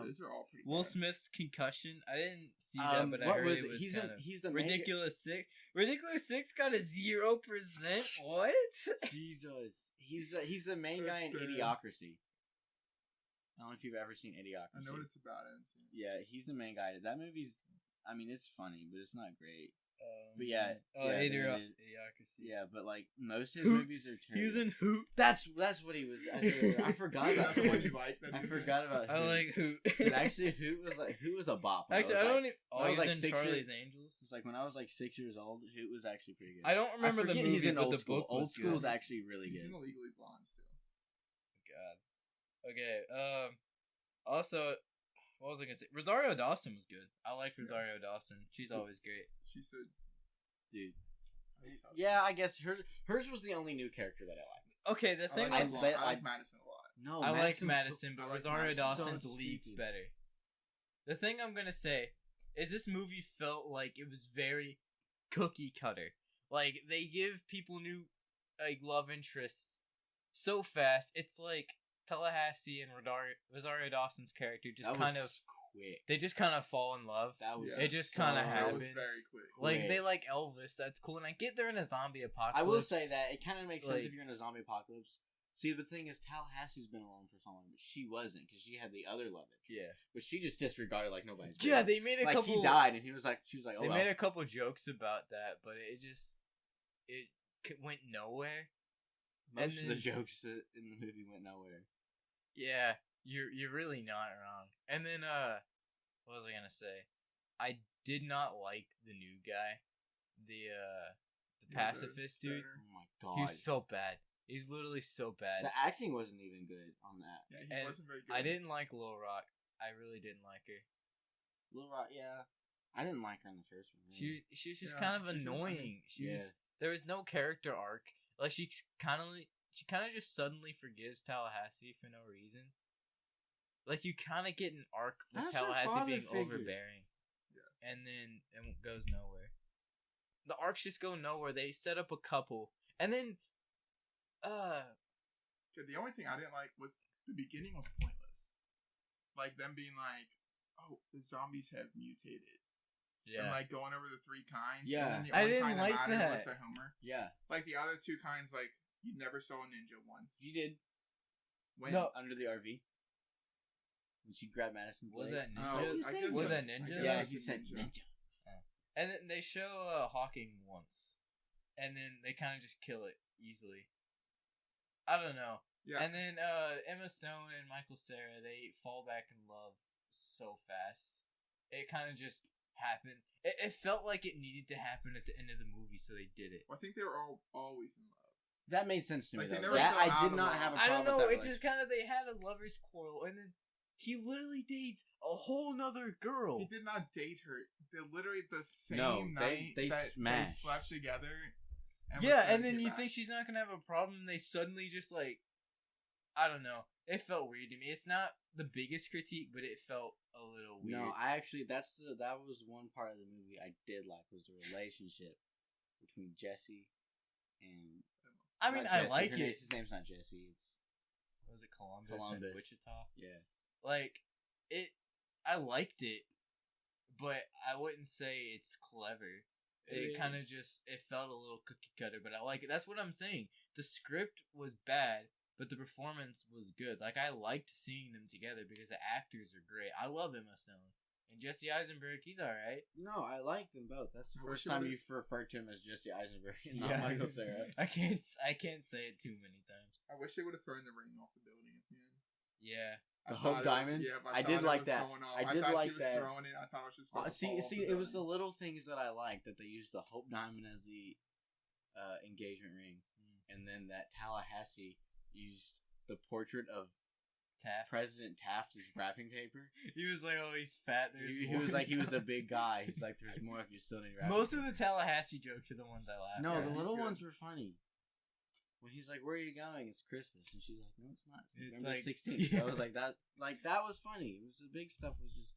C: Those are all pretty
A: Will
C: good.
A: Smith's Concussion. I didn't see that, but I heard it was
B: he's the
A: Ridiculous Six. Ridiculous Six got a 0%. What?
B: Jesus, he's the main guy in Idiocracy. I don't know if you've ever seen Idiocracy.
C: I know what it's about.
B: Yeah, he's the main guy. That movie's. I mean, it's funny, but it's not great. But yeah,
A: Idiocracy.
B: Yeah, but like most of his movies are terrible.
A: He was in Hoot.
B: That's what he was. I forgot about
C: the one you like.
B: I forgot about.
A: I like Hoot.
B: Dude, actually, Hoot was a bop.
A: Actually, I don't even. Oh,
B: I was like
A: 6 Charlie's Angels.
B: It's like when I was like 6 years old. Hoot was actually pretty good.
A: I don't remember the movie.
B: He's in
A: but
B: Old
A: the
B: School.
A: book
B: Old School is
A: good.
B: actually really good.
C: He's in Illegally Blonde still.
A: God. Okay. Also, what was I gonna say? Rosario Dawson was good. I like Rosario Dawson. She's always great.
C: She said,
B: "Dude." Yeah, I guess hers was the only new character that I liked.
A: Okay, the thing
C: I like Madison a lot.
B: No,
A: I like Madison, but
C: I like
A: Rosario
C: Madison.
A: Dawson's
B: So
A: league's
B: stupid.
A: better. The thing I'm gonna say is this movie felt like it was very cookie cutter. Like they give people new like love interests so fast. It's like Tallahassee and Rosario Dawson's character just kind of
B: quick.
A: They just kind of fall in love.
B: That was
A: it just kind of
C: That
A: happened.
C: was very quick.
A: Like they like Elvis. That's cool. And I get they're in a zombie apocalypse.
B: I will say that it kind of makes sense
A: Like-
B: if you're in a zombie apocalypse. See, the thing is, Tallahassee's been alone for so long, but she wasn't because she had the other love interest.
A: Yeah,
B: but she just disregarded like nobody's.
A: Yeah, they made a
B: like
A: couple.
B: he died, and she was like, "Oh."
A: They made a couple jokes about that, but it went nowhere.
B: Most of the jokes in the movie went nowhere.
A: Yeah, you're really not wrong. And then what was I gonna say? I did not like the new guy, the pacifist dude.
B: Oh my god,
A: he was so bad. He's literally so bad.
B: The acting wasn't even good on that.
C: Yeah, he wasn't very good.
A: I didn't like Lil Rock. I really didn't like her.
B: Lil Rock, yeah. I didn't like her in the first one. Really.
A: She was just kind of annoying. There was no character arc. Like she kind of just suddenly forgives Tallahassee for no reason. Like you kind of get an arc with Tallahassee being overbearing.
C: Yeah.
A: And then it goes nowhere. The arcs just go nowhere. They set up a couple, and then
C: the only thing I didn't like was the beginning was pointless. Like them being like, "Oh, the zombies have mutated."
A: Yeah.
C: And like going over the 3 kinds.
B: Yeah.
C: And then the
A: I
C: only
A: didn't
C: kind
A: like
C: that mattered
A: that.
C: was the Homer.
B: Yeah.
C: Like the other 2 kinds, like you never saw a ninja once.
B: You did.
C: When?
A: No.
B: Under the RV. When she grabbed Madison's
A: Was
B: leg.
A: that ninja? Was that ninja?
B: Yeah, he said ninja.
A: And then they show Hawking once, and then they kind of just kill it easily. I don't know.
C: Yeah.
A: And then Emma Stone and Michael Cera, they fall back in love so fast. It kind of just happened. It felt like it needed to happen at the end of the movie, so they did it.
C: Well, I think they were always in love.
B: That made sense to me.
C: Like, they
B: though.
C: never
B: That
C: fell
B: I
C: out
B: did
C: of
B: not
C: love.
B: have a
A: I
B: problem
A: don't know.
B: with that
A: It just kind of they had a lovers' quarrel, and then He literally dates a whole nother girl.
C: He did not date her. They literally the same
B: night
C: they
B: smashed.
C: They slept together.
A: Yeah, and then you think she's not gonna have a problem, and they suddenly just like, I don't know. It felt weird to me. It's not the biggest critique, but it felt a little weird.
B: No, I actually that was one part of the movie I did like was the relationship between Jesse and.
A: I mean, I like it.
B: His name's not Jesse. It's
A: was it Columbus and Wichita?
B: Yeah.
A: Like it, I liked it, but I wouldn't say it's clever. It kind of just it felt a little cookie cutter, but I like it. That's what I'm saying. The script was bad, but the performance was good. Like I liked seeing them together because the actors are great. I love Emma Stone and Jesse Eisenberg. He's all right.
B: No, I like them both. That's the first time you've referred to him as Jesse Eisenberg and not Michael Cera.
A: I can't say it too many times.
C: I wish they would have thrown the ring off the building at the end.
A: Yeah.
B: The Hope Diamond.
C: I
B: did like that. I did like that.
C: Throwing it. I thought it was just
B: see, it was the little things that I liked that they used the Hope Diamond as the engagement ring, and then that Tallahassee used the portrait of
A: Taft.
B: President Taft as wrapping paper.
A: He was like, "Oh, he's fat."
B: He was like, he was a big guy. He's like, "There's more if you still need wrapping."
A: Most
B: paper.
A: of the Tallahassee jokes are the ones I laughed.
B: No,
A: at.
B: the little ones were funny. When he's like, "Where are you going? It's Christmas," and she's like, "No, it's not. It's November 16th." Yeah. I was like, "That was funny." It was the big stuff was just,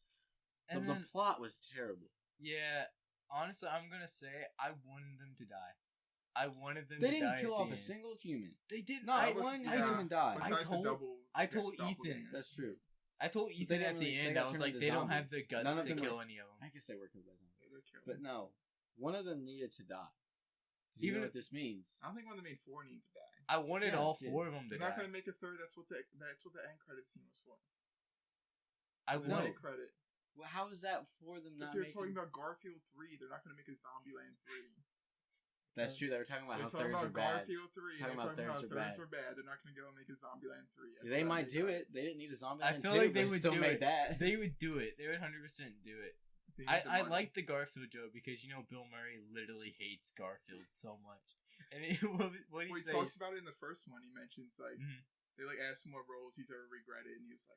B: and the plot was terrible.
A: Yeah, honestly, I'm gonna say I wanted them to die. I wanted them.
B: They
A: to die
B: didn't kill off a
A: end.
B: single human.
A: They did
B: not one human died.
A: I told Ethan.
B: That's true.
A: I told Ethan at the end. I was like, they don't have the guts to kill any of them.
B: I guess they were killed by zombies, but no, one of them needed to die. You know what this means?
C: I don't think one of the main four needed to die.
A: I wanted all four of them to die.
C: They're not gonna make a third. That's what the end credit scene was for.
A: I want
C: credit.
B: Well, how is that for them? Because
C: they're talking about Garfield 3. They're not gonna make a Zombieland 3.
B: That's true. They were talking about how thirds are bad.
C: Garfield 3.
B: Talking about thirds
C: are bad. They're not gonna go and make a Zombieland 3.
B: They might do it. They didn't need a Zombieland 2.
A: I feel like they would
B: still
A: do
B: make
A: it.
B: that.
A: They would do it. They would 100% do it. I like the Garfield joke because Bill Murray literally hates Garfield so much. And what he
C: talks about it in the first one. He mentions like they like ask him what roles he's ever regretted, and he was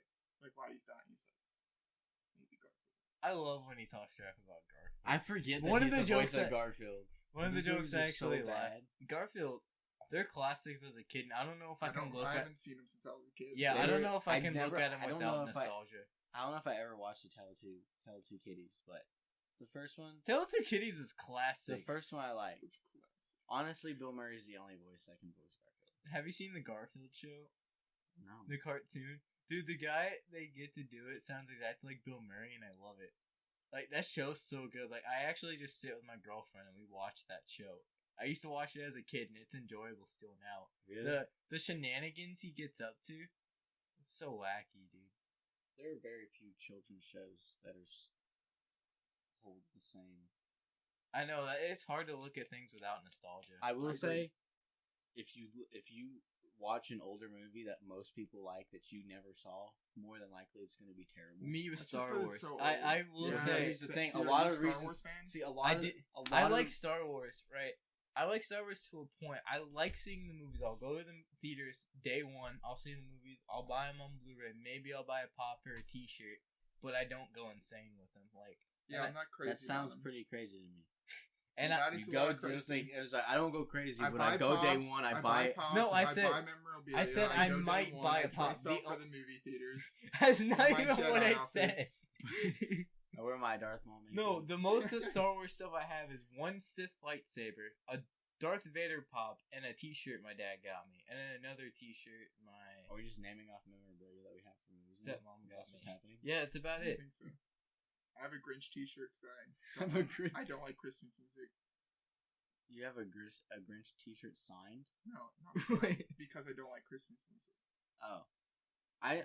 C: like why he's dying. He's like maybe Garfield.
A: I love when he talks crap about Garfield.
B: I forget that
A: one
B: he's
A: of the
B: the
A: jokes
B: voice of Garfield.
A: One of the jokes I actually laughed. Garfield, they're classics as a kid. And I don't know if I
C: haven't seen them since I was a kid.
A: Yeah, I don't know if I can look at them without nostalgia.
B: I don't know if I ever watched the Tell Two Kitties, but the first one,
A: Tell Two Kitties was classic.
B: The first one I liked. It's classic. Honestly, Bill Murray's the only voice that can voice Garfield.
A: Have you seen the Garfield show?
B: No.
A: The cartoon? Dude, the guy they get to do it sounds exactly like Bill Murray, and I love it. Like, that show's so good. Like, I actually just sit with my girlfriend and we watch that show. I used to watch it as a kid, and it's enjoyable still now.
B: Really?
A: The shenanigans he gets up to, it's so wacky, dude.
B: There are very few children's shows that hold the same.
A: I know that it's hard to look at things without nostalgia.
B: I will say, if you watch an older movie that most people like that you never saw, more than likely it's going to be terrible.
A: Me with Star Wars.
C: So
A: I will say
B: here's the thing. A lot of reasons. See,
A: I like Star Wars, right? I like Star Wars to a point. I like seeing the movies. I'll go to the theaters day one. I'll see the movies. I'll buy them on Blu-ray. Maybe I'll buy a pop or a T-shirt, but I don't go insane with them. Like,
C: I'm not crazy.
B: That sounds pretty crazy to me.
A: And
B: you go to it was like I don't go crazy, but I go day one. I buy it.
A: No, I said I might buy a pop
C: for the movie theaters.
A: That's not even what I said.
B: I wear my Darth Maul.
A: No, the most of Star Wars stuff I have is one Sith lightsaber, a Darth Vader pop, and a T-shirt my dad got me, and then another T-shirt
B: Are we just naming off memorabilia that we have from movies?
A: Stepmom got me.
B: Happening?
A: Yeah, that's about it.
C: I think so. I have a Grinch T-shirt because I don't like Christmas music.
B: You have a Grinch T-shirt signed?
C: No, not because I don't like Christmas music.
B: Oh, I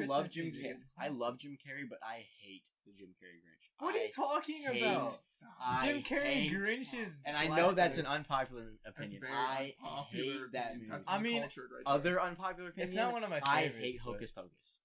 B: love Jim Carrey. I love Jim Carrey, but I hate the Jim Carrey Grinch.
A: What are you talking about? Jim Carrey Grinch is,
B: and I know that's an unpopular opinion. I hate that movie.
C: That's
A: I mean,
C: right
B: other unpopular opinion.
A: It's not one of my favorites.
B: I hate Hocus Pocus.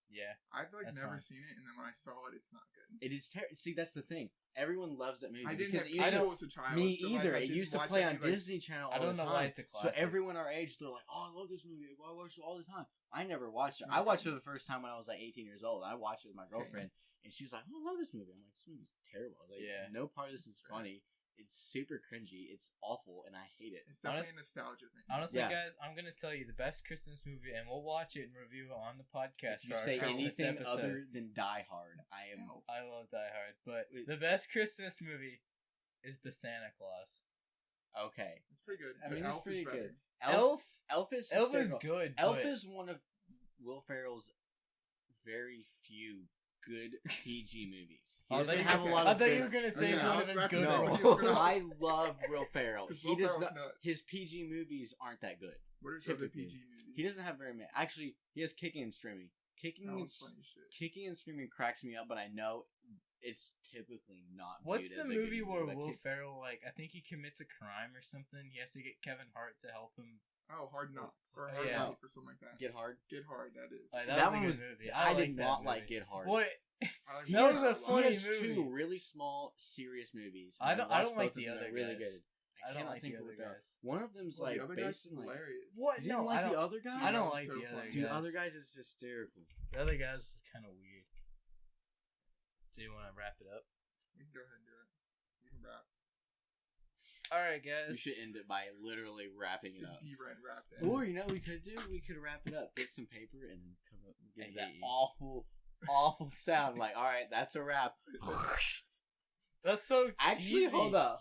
A: Yeah.
C: I've like
A: That's
C: never
A: fine.
C: seen it, and then when I saw it, it's not good.
B: It is terrible. See, that's the thing. Everyone loves that movie
C: I didn't
B: because
C: have
B: it used to.
C: cable as a child.
B: Me
C: so, like,
B: either.
C: I
B: It
C: didn't
B: used to
C: watch
B: play
C: any,
B: on
C: like,
B: Disney Channel all
A: I don't
B: the
A: know
B: time.
A: why it's a
B: So
A: classic.
B: everyone our age, they're like, "Oh, I love this movie. I watch it all the time." I never watched it.
C: No,
B: I watched
C: I
B: it the first time when I was like 18 years old. I watched it with my
C: Same.
B: girlfriend, and she was like, "Oh, I love this movie." I'm like, "This movie's terrible. Like,
A: Yeah.
B: no part of this is
C: Right.
B: funny. It's super cringy. It's awful, and I hate it."
C: It's definitely a nostalgia thing.
A: Honestly,
B: Yeah.
A: guys, I'm gonna tell you the best Christmas movie, and we'll watch it and review it on the podcast.
B: If you
A: for our
B: say
A: Christmas
B: anything
A: episode.
B: other than Die Hard, I am.
C: No.
A: I love Die Hard, but
B: Wait.
A: the best Christmas movie is The Santa Claus.
B: Okay.
C: It's pretty good.
B: I
C: but
B: mean, it's
C: Elf
B: pretty
C: is better.
B: good.
A: Elf
B: is
A: is
B: hysterical.
A: good.
B: Elf
A: but
B: is one of Will Ferrell's very few good PG movies. He
A: I
B: doesn't
A: thought
B: have a lot
A: I
B: of
A: thought you
B: good-
A: were gonna say
C: Yeah,
A: it's
C: I
A: one
C: was
A: of his
C: about to
A: good
C: say,
A: roles.
C: what you were gonna
B: I love Will Ferrell.
C: 'Cause
B: He
C: Will
B: does
C: Ferrell's
B: not.
C: nuts.
B: His PG movies aren't that good.
C: What are his other
B: typically.
C: PG movies?
B: He doesn't have very many. Actually, he has Kicking and Streaming.
C: That one's funny as shit.
B: Kicking and Streaming cracks me up, but I know it's typically not.
A: What's
B: viewed
A: the
B: as a good
A: movie where
B: but
A: Will
B: Kick-
A: Ferrell, like, I think he commits a crime or something? He has to get Kevin Hart to help him.
C: Oh, Hard Knock or Hard
A: Yeah.
C: Life or something like that.
B: Get Hard?
C: Get Hard. That is.
A: Like,
B: That
A: that,
B: one
A: was a
B: was-
A: good movie.
B: I
A: like
B: did
A: that
B: not
A: movie.
B: like Get Hard.
A: What?
C: I like
B: He
A: That
B: has,
A: was a
C: lot.
A: funny
B: he has
A: movie.
B: two really small, serious movies.
A: I
B: and
A: don't
B: watched
A: like
B: both
A: the
B: of them.
A: other
B: They're really
A: guys.
B: good.
A: I don't
B: cannot
A: like
B: think
A: the
B: of
A: other
B: what they are.
A: guys.
B: One of them's
C: Well,
B: like
C: the other guy's
B: based in like.
C: hilarious.
A: What?
B: You didn't
A: No,
B: like
A: I don't.
B: the other guys?
A: I don't
C: It's
A: like
C: so
A: the other
C: funny.
A: guys.
B: Dude, the other guys is hysterical.
A: The other guys is kind of weird. Do you want to wrap it up?
C: We can go ahead and do it. You can rap.
A: All right, guys.
B: You should end it by literally wrapping it up.
C: Be red wrapped.
B: Or you know what we could do? We could wrap it up. Get some paper and come up and
A: I
B: give that
A: hate you.
B: awful sound. Like, all right, that's a wrap.
A: That's so
B: Actually,
A: cheesy.
B: hold up.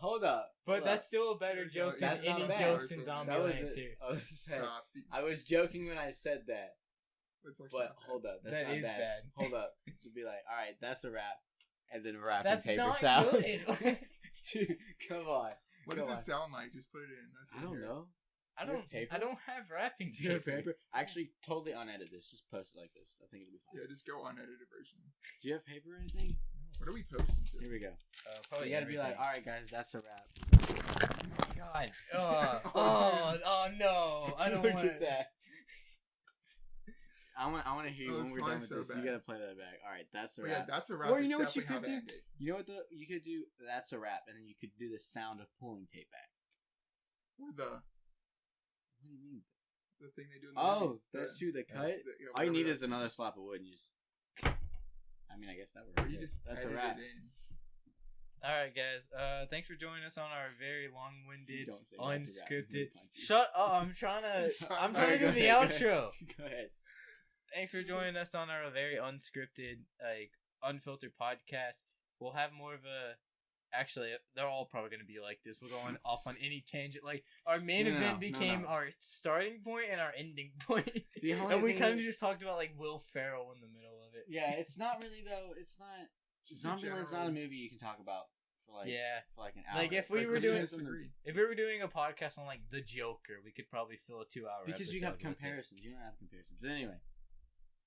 A: But
B: hold
A: that's
B: up.
A: still a better joke than
B: That's not
A: any
B: bad.
A: jokes in
C: That
B: That was
A: Zombieland
B: it.
A: too.
B: I was joking when I said that,
C: It's actually
B: but
C: not bad.
B: hold up, that's
A: That
B: not
A: is
B: bad.
A: bad.
B: Hold up, to be like, all right, that's a wrap, and then wrapping
A: That's
B: paper
A: not
B: sound.
A: good.
B: Dude, come on.
C: What
B: Come
C: does
B: on.
C: it sound like? Just put it in.
B: I don't know.
A: I
B: You have
A: don't.
B: paper?
A: I don't have wrapping
B: Do you have
A: paper.
B: paper? Actually, totally unedit this. Just post it like this. I think it'll be fine.
C: Yeah, just go unedited version.
B: Do you have paper or anything?
C: What are we posting to?
B: Here we go. So
A: Probably
B: you gotta be like,
A: everything.
B: all right, guys, that's a wrap.
A: God. Oh no! I don't
B: Look
A: want
B: at that. I want to hear you
C: Oh,
B: when
C: it's
B: we're
C: probably
B: done with
C: so
B: this.
C: bad.
B: You gotta play that back. All right, that's a
C: But yeah,
B: wrap.
C: that's a wrap.
B: Or you
C: It's
B: know what you
C: definitely
B: could
C: how
B: do?
C: that ended.
B: You know what you could do? That's a wrap, and then you could do the sound of pulling tape back.
C: Or the
B: What do you mean?
C: thing they do in the
B: Oh,
C: movies.
B: that's true. The cut.
C: yeah,
B: All you
C: whatever
B: need
C: that
B: is another
C: is.
B: slap of wood, and you just. I mean, I guess that works.
C: Or you just
B: That's a
C: edit
B: wrap.
C: it in.
A: All right, guys. Thanks for joining us on our very long-winded,
B: Don't say that's a wrap. I'm
A: unscripted.
B: gonna punch you.
A: Shut up! I'm trying to. I'm trying to do
B: Alright,
A: the
B: go ahead,
A: outro.
B: Go ahead.
A: Thanks for joining us on our very unscripted, like unfiltered podcast. We'll have more of a. Actually, they're all probably going to be like this. We're going off on any tangent. Like our main
B: No,
A: event
B: no,
A: became
B: no.
A: our starting point and our ending point,
B: The only
A: and we
B: thing
A: kind of
B: is-
A: just talked about like Will Ferrell in the middle of it.
B: Yeah, it's not really though. It's not.
C: Just a
B: Zombieland's not a
C: general-
B: movie you can talk about for like
A: Yeah.
B: for like an hour.
A: Like, if we
C: Like,
A: were
C: what do you
A: doing-
C: disagree?
A: If we were doing a podcast on like the Joker, we could probably fill a 2 hour
B: because you have
A: episode with it.
B: comparisons. You don't have comparisons. But anyway,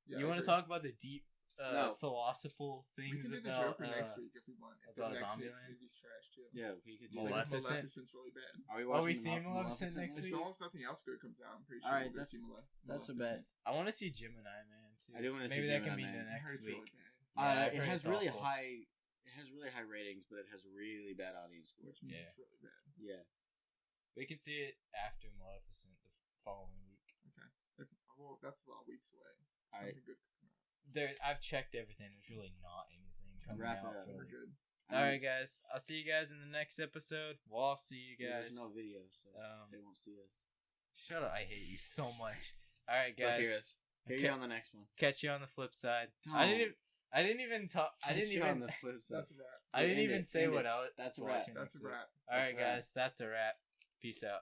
C: Yeah,
A: You
C: I
A: want to
C: agree.
A: talk about the deep,
B: No.
A: philosophical
C: We
A: things
C: can do the
A: about
C: Joker next week if we want. If the
A: about
C: next week's
A: Zombieland?
C: movie's trash too.
B: yeah, we could do.
A: Maleficent.
B: That.
C: Maleficent's really bad.
B: Are we
A: Are
B: watching
A: we
B: the
A: seeing Maleficent next
C: As
A: week?
C: long as nothing else good comes out, I'm pretty sure
B: Alright,
C: we'll go
B: that's-
C: see
B: That's a
C: Maleficent.
B: bet.
A: I want to see Gemini Man too.
B: I do wanna see
A: Maybe that can
B: Gemini
A: be the
B: Man.
C: I heard
A: next
C: it's
A: week.
C: really bad.
A: Yeah, I've
B: It
A: heard
B: has
A: it's
B: really
A: awful.
B: high. It has really high ratings, but it has really bad audience scores.
C: Which means
A: Yeah.
C: it's really bad.
B: Yeah.
A: We can see it after Maleficent the following week.
C: Well, that's a lot of weeks away.
B: Alright.
C: Something good could come out.
A: There, I've checked everything. There's really not anything coming
B: Wrap it
A: out.
B: up.
A: for
C: We're
A: like-
C: good.
A: All right, guys. I'll see you guys in the next episode. Well, I'll see you guys.
B: There's no video, so they won't see us.
A: Shut up! I hate you so much. All right,
B: But
A: guys.
B: hear us. Hear
A: Okay.
B: you on the next one.
A: Catch you on the flip side.
B: Don't.
A: I didn't even talk. I didn't
B: Catch you on
A: even.
B: the flip side.
C: That's a wrap.
A: I didn't
B: End
A: even
B: it,
A: say
B: end
A: what
B: it.
A: I was.
B: That's a wrap.
A: watching
C: That's
A: next
C: a
A: week.
C: wrap.
A: All right,
B: That's a wrap.
A: guys. That's a wrap. Peace out.